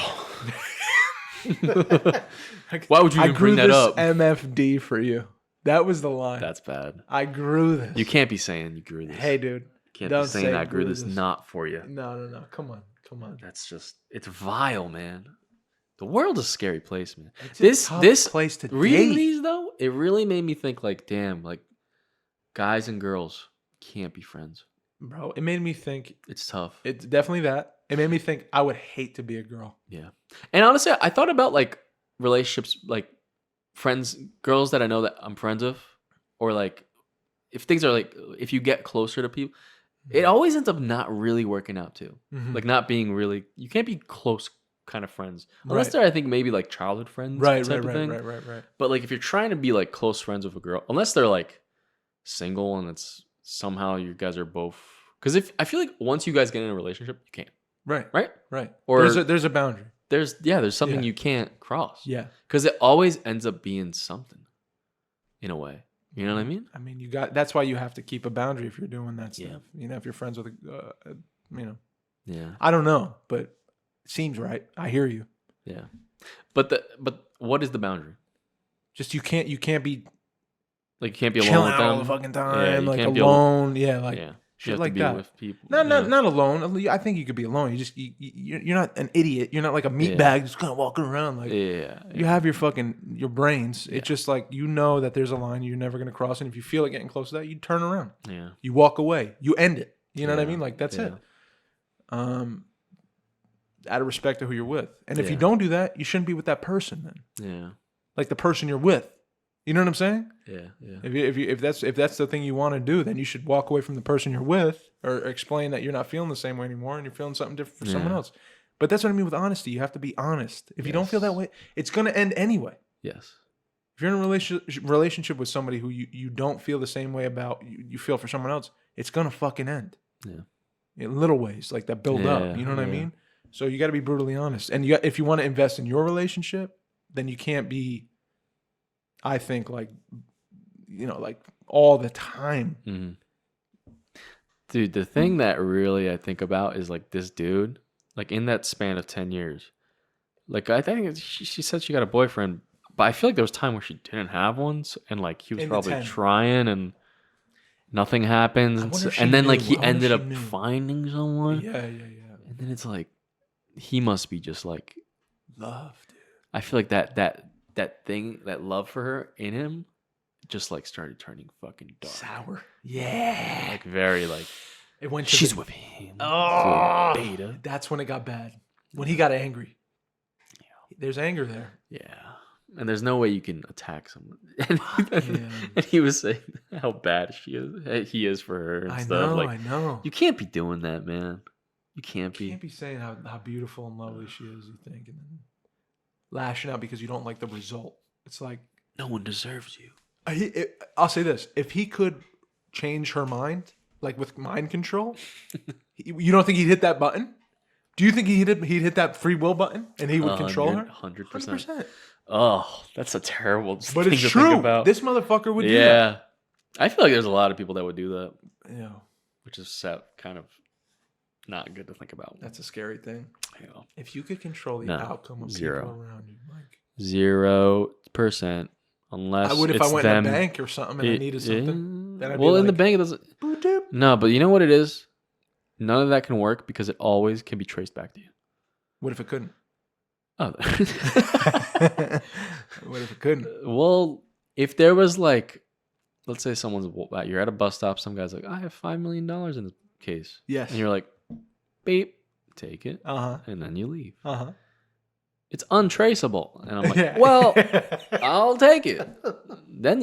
Why would you even bring that up? MFD for you. That was the line. That's bad. I grew this. You can't be saying you grew this. Hey, dude. You can't be saying I grew this not for you. No. Come on. That's just, it's vile, man. The world is a scary place, man. It's a tough place to reading date. These though, it really made me think like, damn, like guys and girls can't be friends. Bro, it made me think. It's tough. It's definitely that. It made me think I would hate to be a girl. Yeah. And honestly, I thought about like relationships, like friends, girls that I know that I'm friends with, or like if things are like, if you get closer to people, it always ends up not really working out too. Mm-hmm. Like not being really, you can't be close kind of friends. Unless they're, I think, maybe like childhood friends. Right. But like if you're trying to be like close friends with a girl, unless they're like single and it's somehow you guys are both, because if I feel like once you guys get in a relationship, you can't. Right. Or there's a boundary. There's something you can't cross. Yeah. Because it always ends up being something in a way. You know what I mean? I mean, that's why you have to keep a boundary if you're doing that stuff. Yeah. You know, if you're friends with Yeah. I don't know, but it seems right. I hear you. Yeah. But what is the boundary? Just you can't be like you can't be alone chilling with out them all the fucking time, yeah, like alone. Yeah, like shit like that. With people. Not alone. I think you could be alone. You just you're not an idiot. You're not like a meatbag just kind of walking around. Like you have your brains. It's just like you know that there's a line you're never gonna cross, and if you feel like getting close to that, you turn around. Yeah. You walk away. You end it. You know what I mean? Like that's it. out of respect to who you're with. And if you don't do that, you shouldn't be with that person then. Yeah. Like the person you're with. You know what I'm saying? Yeah, yeah. If that's the thing you want to do, then you should walk away from the person you're with, or explain that you're not feeling the same way anymore and you're feeling something different for someone else. But that's what I mean with honesty. You have to be honest. If you don't feel that way, it's going to end anyway. Yes. If you're in a relationship with somebody who you don't feel the same way about, you feel for someone else, it's going to fucking end. Yeah. In little ways like that build up. You know what I mean? So you got to be brutally honest. And if you want to invest in your relationship, then you can't be, I think, like all the time. Mm-hmm. Dude, the thing that really I think about is like this dude, like in that span of 10 years, like I think she said she got a boyfriend, but I feel like there was time where she didn't have one, and like he was probably trying and nothing happens, and then like he ended up finding someone. Yeah. And then it's like he must be just like love, dude. I feel like that thing, that love for her in him, just like started turning fucking dark, sour. Yeah, like very like it went. She's with him. Oh, beta. That's when it got bad. When he got angry. Yeah. There's anger there. Yeah. And there's no way you can attack someone. And he was saying how bad he is for her and stuff. I know. You can't be doing that, man. You can't be. You can't be saying how beautiful and lovely she is, you think, and then lashing out because you don't like the result. It's like, no one deserves you. I'll say this. If he could change her mind, like with mind control, you don't think he'd hit that button? Do you think he'd hit that free will button and he would control her? 100%. 100%. Oh, that's a terrible thing but it's to true. think about. This motherfucker would do that. Yeah. I feel like there's a lot of people that would do that. Yeah. Which is kind of not good to think about. That's a scary thing. Yeah. If you could control the outcome of people around you, Mike. 0%. Unless I would if it's I went them. in a bank or something and I needed something. Then I'd be in like, the bank it doesn't. No, but you know what it is? None of that can work because it always can be traced back to you. What if it couldn't? Oh. What if it couldn't? Well, if there was like, let's say you're at a bus stop, some guy's like, I have $5 million in this case. Yes. And you're like, beep, take it. Uh-huh. And then you leave. Uh-huh. It's untraceable. And I'm like, well, I'll take it. Then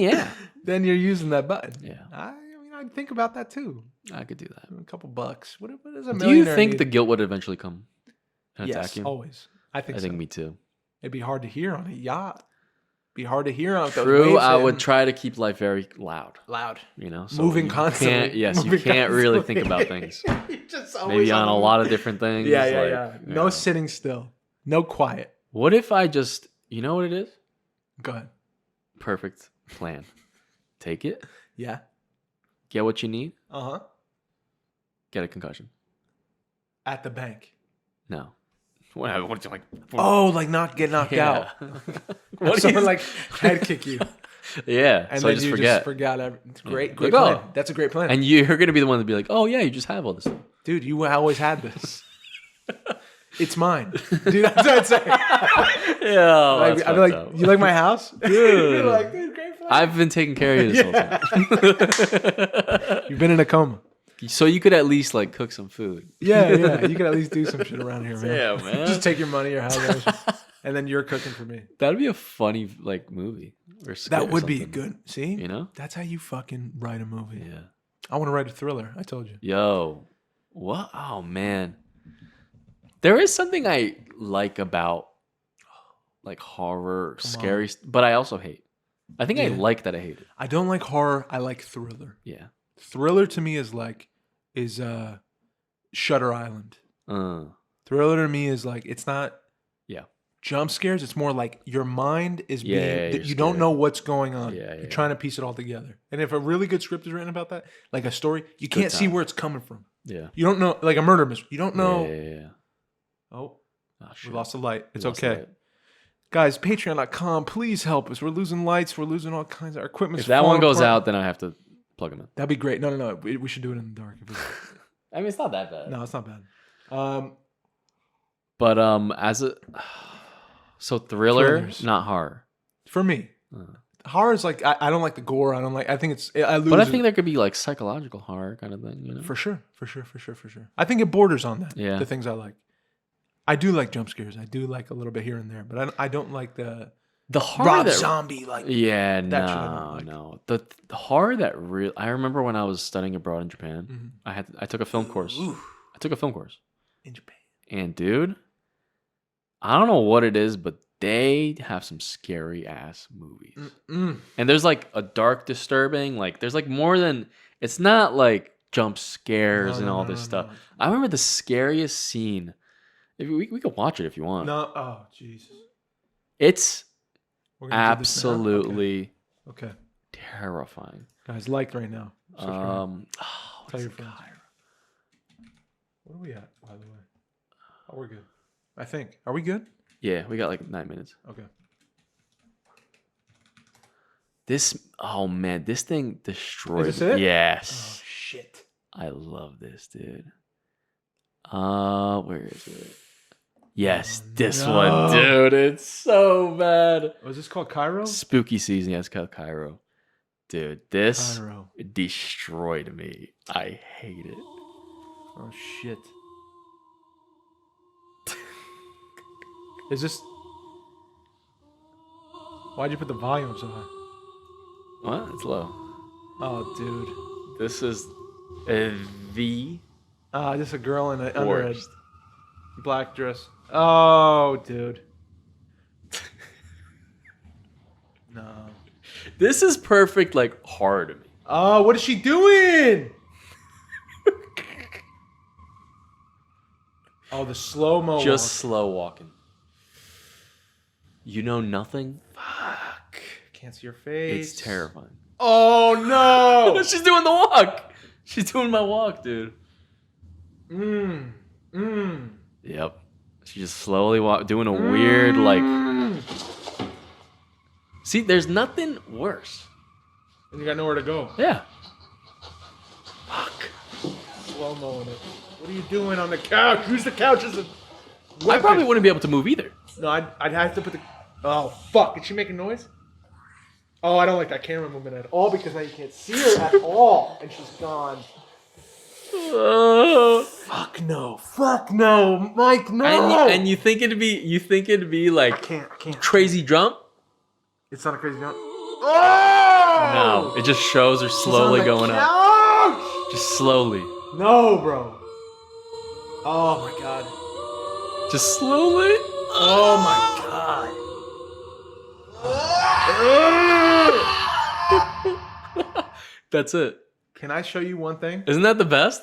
Then you're using that button. Yeah. I mean, I'd think about that too. I could do that. A couple bucks. What is a Do millionaire you think need? the guilt would eventually come and attack Yes, you? always. I think me too. It'd be hard to hear on a yacht. Be hard to hear on those True, waves I would hitting. try to keep life very loud. Loud. You know? So Moving you constantly. You can't really think about things. Just Maybe on a lot of different things. Yeah. No sitting still. No quiet. What if I just, you know what it is? Go ahead. Perfect plan. Take it. Yeah. Get what you need. Uh-huh. Get a concussion. At the bank. No. What like? Oh, like not get knocked out. What someone like head kick you. Yeah. And so then just you forget. just forgot everything. It's great Like, plan. oh. That's a great plan. And you're going to be the one to be like, oh, yeah, you just have all this stuff. Dude, you always had this. It's mine. Dude, that's what I'd say. Yeah. I'd be like, you like my house? You're like, dude, great plan. I've been taking care of you this whole time. You've been in a coma. So you could at least like cook some food. Yeah. You could at least do some shit around here, man. Yeah, man. Just take your money, your house, and then you're cooking for me. That'd be a funny like movie. Or That would be good. See? You know? That's how you fucking write a movie. Yeah. I want to write a thriller. I told you. Yo. What? Oh, man. There is something I like about like horror, scary, but I also hate. I think I like that I hate it. I don't like horror. I like thriller. Yeah. Thriller to me is Shutter Island. Thriller to me is like, it's not jump scares. It's more like your mind is you don't know what's going on. You're trying to piece it all together. And if a really good script is written about that, like a story, you can't see where it's coming from. Yeah. You don't know, like a murder mystery. You don't know. Yeah. Oh, shit. we lost the light. It's okay. Guys, patreon.com, please help us. We're losing lights. We're losing all kinds of our equipment. If that one goes out, then I have to plug them in. That'd be great. No. We should do it in the dark. I mean, it's not that bad. No, it's not bad. But so thrillers, not horror. For me. Horror is like, I don't like the gore. I think I lose. But I think there could be like psychological horror kind of thing, you know? For sure. I think it borders on that. Yeah. The things I like. I do like jump scares. I do like a little bit here and there, but I don't like the horror Rob that, Zombie like. Yeah, that shit I don't like. no. The horror that real. I remember when I was studying abroad in Japan. Mm-hmm. I took a film course. I took a film course In Japan. and dude, I don't know what it is, but they have some scary ass movies. And there's like a dark, disturbing. Like there's like more than. It's not like jump scares and all this stuff. I remember the scariest scene. If we could watch it if you want. No, oh Jesus! It's We're gonna do this now? absolutely Okay. terrifying. Guys, like right now. Tell your friends. What are we at, by the way? Oh, we're good. I think. Are we good? Yeah, we got like 9 minutes. Okay. This thing destroyed. Is this it? Yes. Oh shit! I love this, dude. Where is it? Yes, this one, dude. It's so bad. Was this called Cairo? Spooky season. Yeah, it's called Cairo. Dude, this Cairo. destroyed me. I hate it. Oh shit! Is this? Why'd you put the volume so high? What? It's low. Oh, dude. This is the Just a girl in under a worst. black dress. Oh, dude. No. This is perfect, like, horror to me. Oh, what is she doing? Oh, the slow-mo Just walk. slow walking. You know nothing? Fuck. Can't see your face. It's terrifying. Oh, no. She's doing the walk. She's doing my walk, dude. Yep. She just slowly doing a weird, like... See, there's nothing worse. And you got nowhere to go. Yeah. Fuck. Slow-mo in it. What are you doing on the couch? Use the couch as a weapon. I probably wouldn't be able to move either. No, I'd have to put the... Oh, fuck. Is she making noise? Oh, I don't like that camera movement at all because now you can't see her at all. And she's gone. Fuck no. Fuck no. Mike, no. And you think it'd be like I can't. crazy jump? It's not a crazy jump. Oh! No. It just shows her slowly going up. Just slowly. No, bro. Oh my god. Just slowly? Oh my god. That's it. Can I show you one thing? Isn't that the best?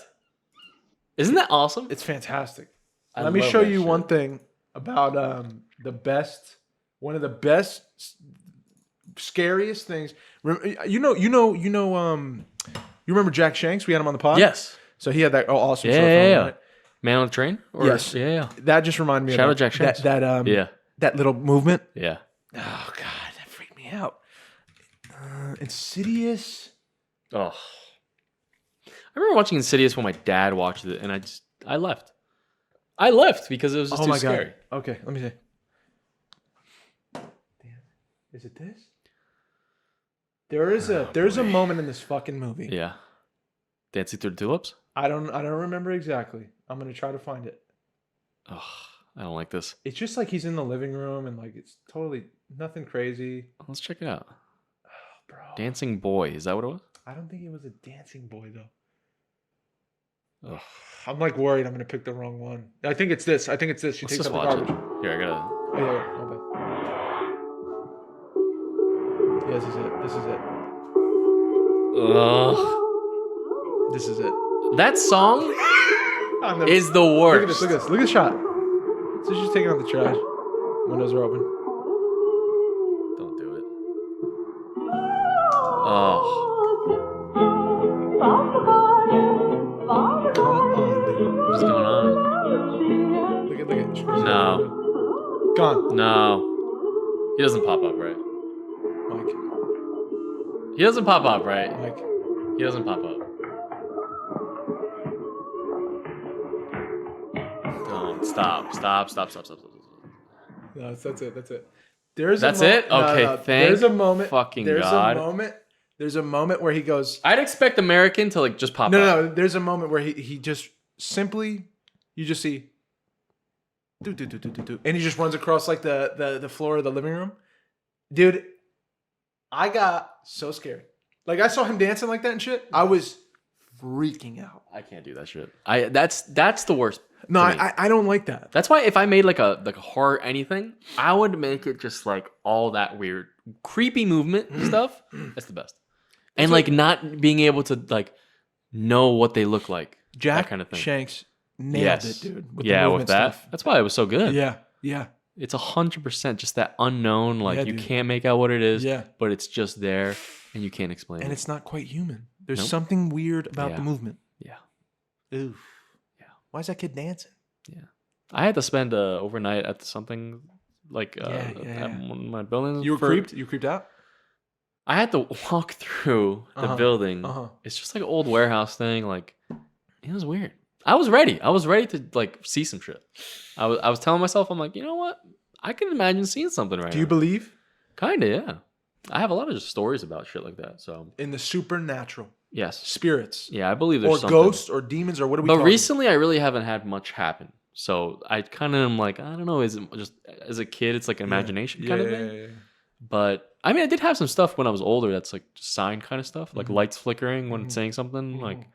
Isn't that awesome? It's fantastic. I Let me love show that you shit. one thing about one of the best, scariest things. You remember Jack Shanks? We had him on the pod. Yes. So he had that awesome short film, Yeah. right? Man on the Train? Or, Yes. Yeah. That just reminded me Shout of out Jack Shanks. that little movement. Yeah. Oh god, that freaked me out. Insidious. Oh. I remember watching Insidious when my dad watched it, and I left. I left because it was just too scary. Okay, let me see. Damn. Is it this? There's a moment in this fucking movie. Yeah. Dancing Through the Tulips? I don't remember exactly. I'm gonna try to find it. Oh, I don't like this. It's just like he's in the living room and like it's totally nothing crazy. Let's check it out. Oh, bro. Dancing Boy. Is that what it was? I don't think it was a dancing boy though. Ugh. I'm like worried I'm gonna pick the wrong one. I think it's this. She Let's takes just out the watch garbage. it. Here, I gotta... Oh yeah, my bad. Yeah, this is it. Ugh. This is it. That song is the Look worst. at this. Look at this. Look at the shot. So she's taking out the trash. Windows are open. Don't do it. Oh. Come on, dude. What's going on? Look at. No. Gone. No. He doesn't pop up, right? Mike. He doesn't pop up, right? Mike. He doesn't pop up. Don't. Stop. No, that's it. That's it? Okay, thank There's a moment. fucking There's God. There's a moment where he goes. I'd expect American to like just pop up. No. There's a moment where he just simply, you just see. and he just runs across like the floor of the living room. Dude, I got so scared. Like I saw him dancing like that and shit. I was freaking out. I can't do that shit. That's the worst. No, I don't like that. That's why if I made like a horror anything, I would make it just like all that weird, creepy movement and stuff. That's the best. And like not being able to like know what they look like. Jack that kind of thing. Shanks nailed it, dude. With that. Stuff. That's why it was so good. Yeah. It's 100% just that unknown. Like you can't make out what it is. Yeah. But it's just there, and you can't explain it. And it's not quite human. There's something weird about the movement. Yeah. Ooh. Yeah. Why is that kid dancing? Yeah. I had to spend overnight at something like at one of my buildings. You were creeped? You creeped out? I had to walk through the building. It's just like an old warehouse thing. Like, it was weird. I was ready. I was ready to like see some shit. I was telling myself, I'm like, you know what? I can imagine seeing something right now. Do you believe? Kinda, yeah. I have a lot of just stories about shit like that. So in the supernatural. Yes. Spirits. Yeah, I believe there's something. Or ghosts or demons or what are we talking? But recently I really haven't had much happen. So I kind of am like, I don't know, is it just as a kid it's like an imagination kind of thing? Yeah. But I mean I did have some stuff when I was older that's like sign kind of stuff, like lights flickering when saying something. Like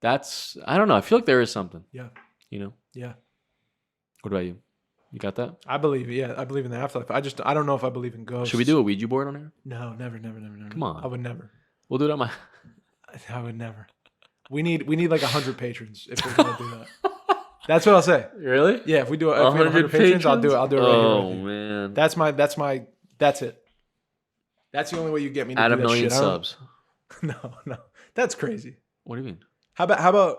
that's I don't know. I feel like there is something. Yeah. You know? Yeah. What about you? You got that? I believe it. Yeah, I believe in the afterlife. I don't know if I believe in ghosts. Should we do a Ouija board on here? No, never. Come on. I would never. We'll do it on my I would never. We need like 100 patrons if we're gonna do that. That's what I'll say. Really? Yeah, if we do 100 patrons, I'll do it. I'll do it right here. Oh man. That's it. That's the only way you get me to add do a that million shit. subs. No. That's crazy. What do you mean? How about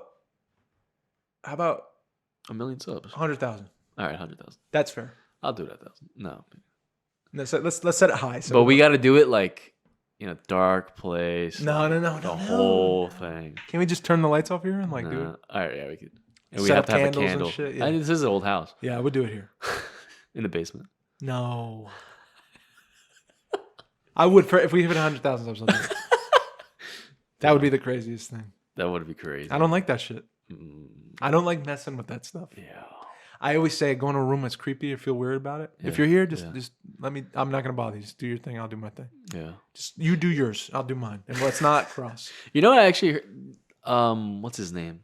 a million subs? 100,000. All right, 100,000. That's fair. I'll do that 1,000. No. Let's set it high. But we got to do it like in a dark place. No. The whole thing. Can we just turn the lights off here and like do it? All right, yeah, we could. And we Set have up to have a candles and candle. shit, yeah. I mean, this is an old house. Yeah, I would do it here. In the basement. No. I would if we hit 100,000 or something. That would be the craziest thing. That would be crazy. I don't like that shit. I don't like messing with that stuff. Yeah. I always say go in a room that's creepy or feel weird about it. Yeah. If you're here, just let me. I'm not gonna bother you. Just do your thing. I'll do my thing. Yeah. Just you do yours. I'll do mine. And let's not cross. You know what? I actually heard, what's his name?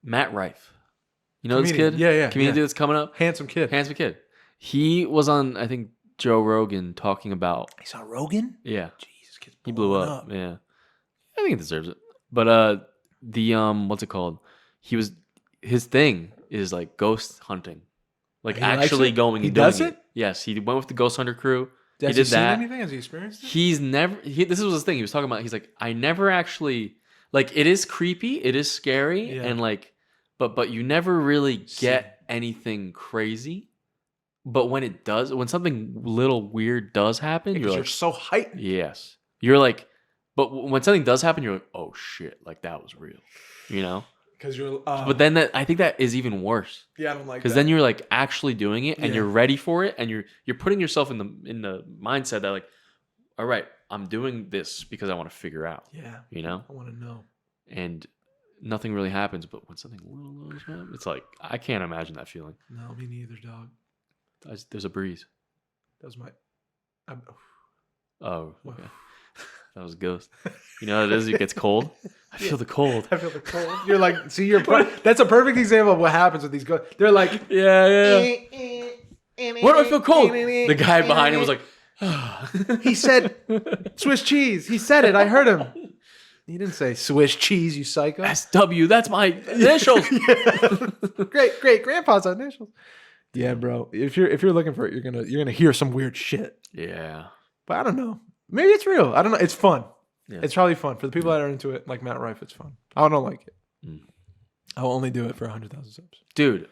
Matt Rife. You know Comedian. this kid? Yeah. Comedian that's coming up. Handsome kid. He was on I think Joe Rogan talking about. He's on Rogan. Yeah. Jesus, kid's he blew up. Yeah. I think he deserves it. But the what's it called? His thing is like ghost hunting, like actually going. He does it. Yes, he went with the ghost hunter crew. He did that. Anything? Has he experienced it? He's never. This was his thing. He was talking about. He's like, I never actually like. It is creepy. It is scary, and like, but you never really get anything crazy. But when it does, when something little weird does happen, you're so heightened. Yes, you're like. But when something does happen, you're like, oh shit, like that was real, you know? Because you're. But then I think that is even worse. Yeah, I don't like. Because then you're like actually doing it, and you're ready for it, and you're putting yourself in the mindset that like, all right, I'm doing this because I want to figure out. Yeah. You know. I want to know. And nothing really happens, but when something little does happen, it's like I can't imagine that feeling. No, me neither, dog. There's a breeze. That was my. Oh. Okay. That was a ghost. You know what it is? It gets cold. I feel the cold. I feel the cold. You're like, see, that's a perfect example of what happens with these ghosts. They're like, yeah. Where do I feel cold? The guy behind him was like, he said Swiss cheese. He said it. I heard him. He didn't say Swiss cheese, you psycho. SW, that's my initials. Great grandpa's initials. Yeah, bro. If you're looking for it, you're gonna hear some weird shit. Yeah. But I don't know. Maybe it's real. I don't know. It's fun. Yeah. It's probably fun. For the people that are into it, like Matt Rife, it's fun. I don't like it. I'll only do it for 100,000 subs. Dude,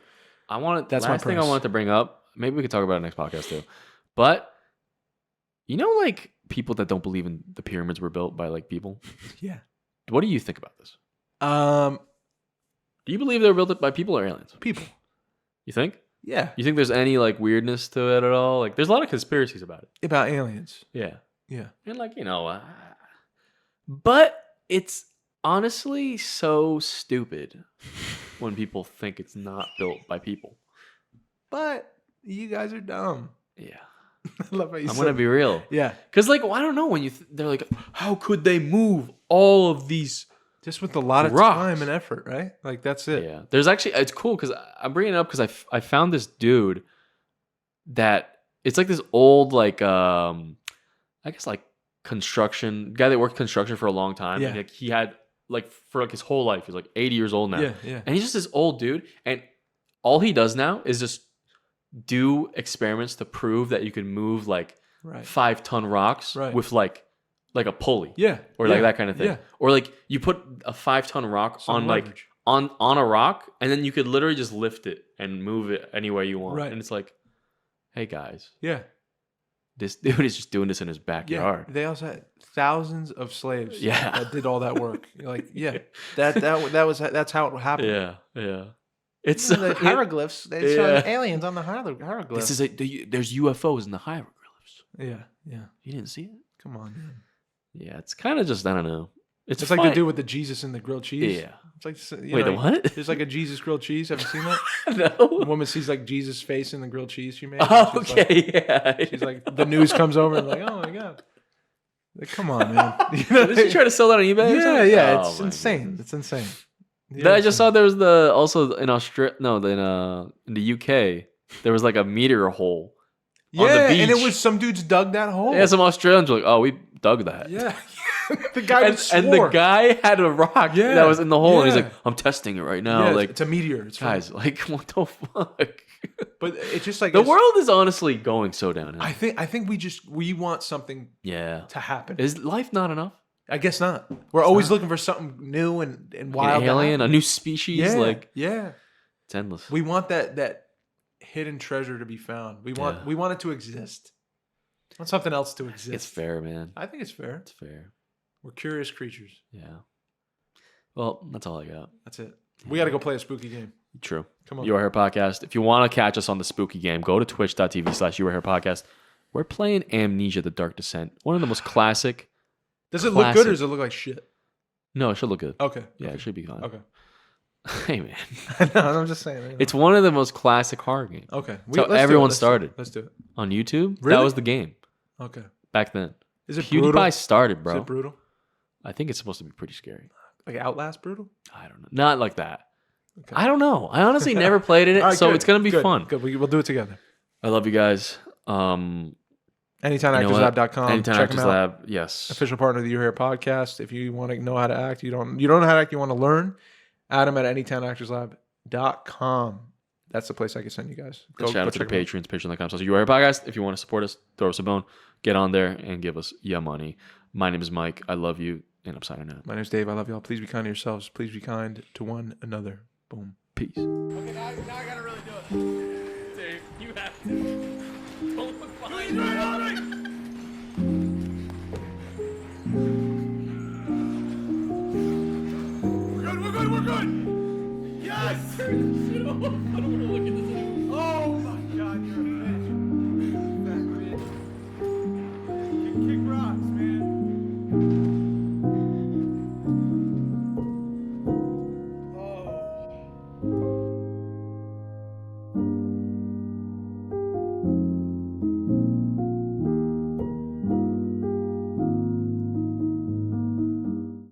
that's my thing I wanted to bring up. Maybe we could talk about it next podcast too. But, you know, like people that don't believe in the pyramids were built by like people? Yeah. What do you think about this? Do you believe they were built by people or aliens? People. You think? Yeah. You think there's any like weirdness to it at all? Like there's a lot of conspiracies about it. About aliens. Yeah. Yeah. And like, you know, but it's honestly so stupid when people think it's not built by people. but you guys are dumb. Yeah. I love how you I'm said gonna be real. Yeah. Because like I don't know when they're like, how could they move all of these? Just with a lot of rocks. time and effort, right? Like that's it. Yeah. There's actually it's cool because I'm bringing it up because I found this dude that it's like this old like I guess like construction guy that worked construction for a long time. Yeah. And like he had like for like his whole life. He's like 80 years old now. Yeah, yeah. And he's just this old dude. And all he does now is just do experiments to prove that you can move like 5-ton rocks with like a pulley. Yeah. Or like that kind of thing. Yeah. Or like you put a 5-ton rock on leverage. like on a rock and then you could literally just lift it and move it anywhere you want. Right. And it's like, hey guys. Yeah. This dude is just doing this in his backyard. Yeah. They also had thousands of slaves that did all that work. You're like, yeah. That's how it happened. Yeah. Yeah. It's the hieroglyphs. They saw aliens on the hieroglyphs. This is there's UFOs in the hieroglyphs. Yeah. Yeah. You didn't see it? Come on, man. Yeah, it's kind of just I don't know. It's like the dude with the Jesus and the grilled cheese. Yeah. It's like wait, the what? There's like a Jesus grilled cheese. Have you seen that? No. The woman sees like Jesus' face in the grilled cheese she made. Oh, okay, yeah. She's like, the news comes over and like, oh my god. Like, come on, man. You know, did she try to sell that on eBay? Yeah. It's insane. God. It's insane. I just saw there was also in Australia. No, in the UK there was like a meteor hole. On the beach. And it was some dudes dug that hole. Yeah, some Australians were like, "Oh, we dug that." Yeah, the guy and the guy had a rock that was in the hole, and he's like, "I'm testing it right now." Yeah, like it's a meteor. It's guys, like what the fuck? But it's just like the world is honestly going so downhill. I think we want something to happen. Is life not enough? I guess not. We're always looking for something new and wild. An alien, a new species. Yeah, it's endless. We want that hidden treasure to be found. We want it to exist. We want something else to exist. It's fair, man. I think it's fair. It's fair. We're curious creatures. Yeah. Well, that's all I got. That's it. We got to go play a spooky game. True. Come on. You Are Here Podcast. If you want to catch us on the spooky game, go to twitch.tv/You Are Here Podcast. We're playing Amnesia: The Dark Descent. One of the most classic. Does it look good or does it look like shit? No, it should look good. Okay. Yeah, it should be fine. Okay. Hey, man. No, I'm just saying. It's one of the most classic horror games. Okay. So everyone started. Let's do it. On YouTube? Really? That was the game. Okay. Back then. Is it PewDiePie brutal? started, bro. Is it brutal? I think it's supposed to be pretty scary. Like Outlast brutal? I don't know. Not like that. Okay. I don't know. I honestly never played in it, right, so good, it's going to be fun. Good. We'll do it together. I love you guys. AnytimeActorsLab.com. Anytime Check Actors them out. Lab. Yes. Official partner of the You Are Here podcast. If you want to know how to act, you don't know how to act, you want to learn, Adam at AnytimeActorsLab.com. That's the place I can send you guys. Shout out to the patrons, patreon.com. So You Are Here Podcast. If you want to support us, throw us a bone. Get on there and give us your money. My name is Mike. I love you, and I'm signing out. My name is Dave. I love y'all. Please be kind to yourselves. Please be kind to one another. Boom. Peace. Okay, now I gotta really do it. Dave, you have to. Don't look behind me.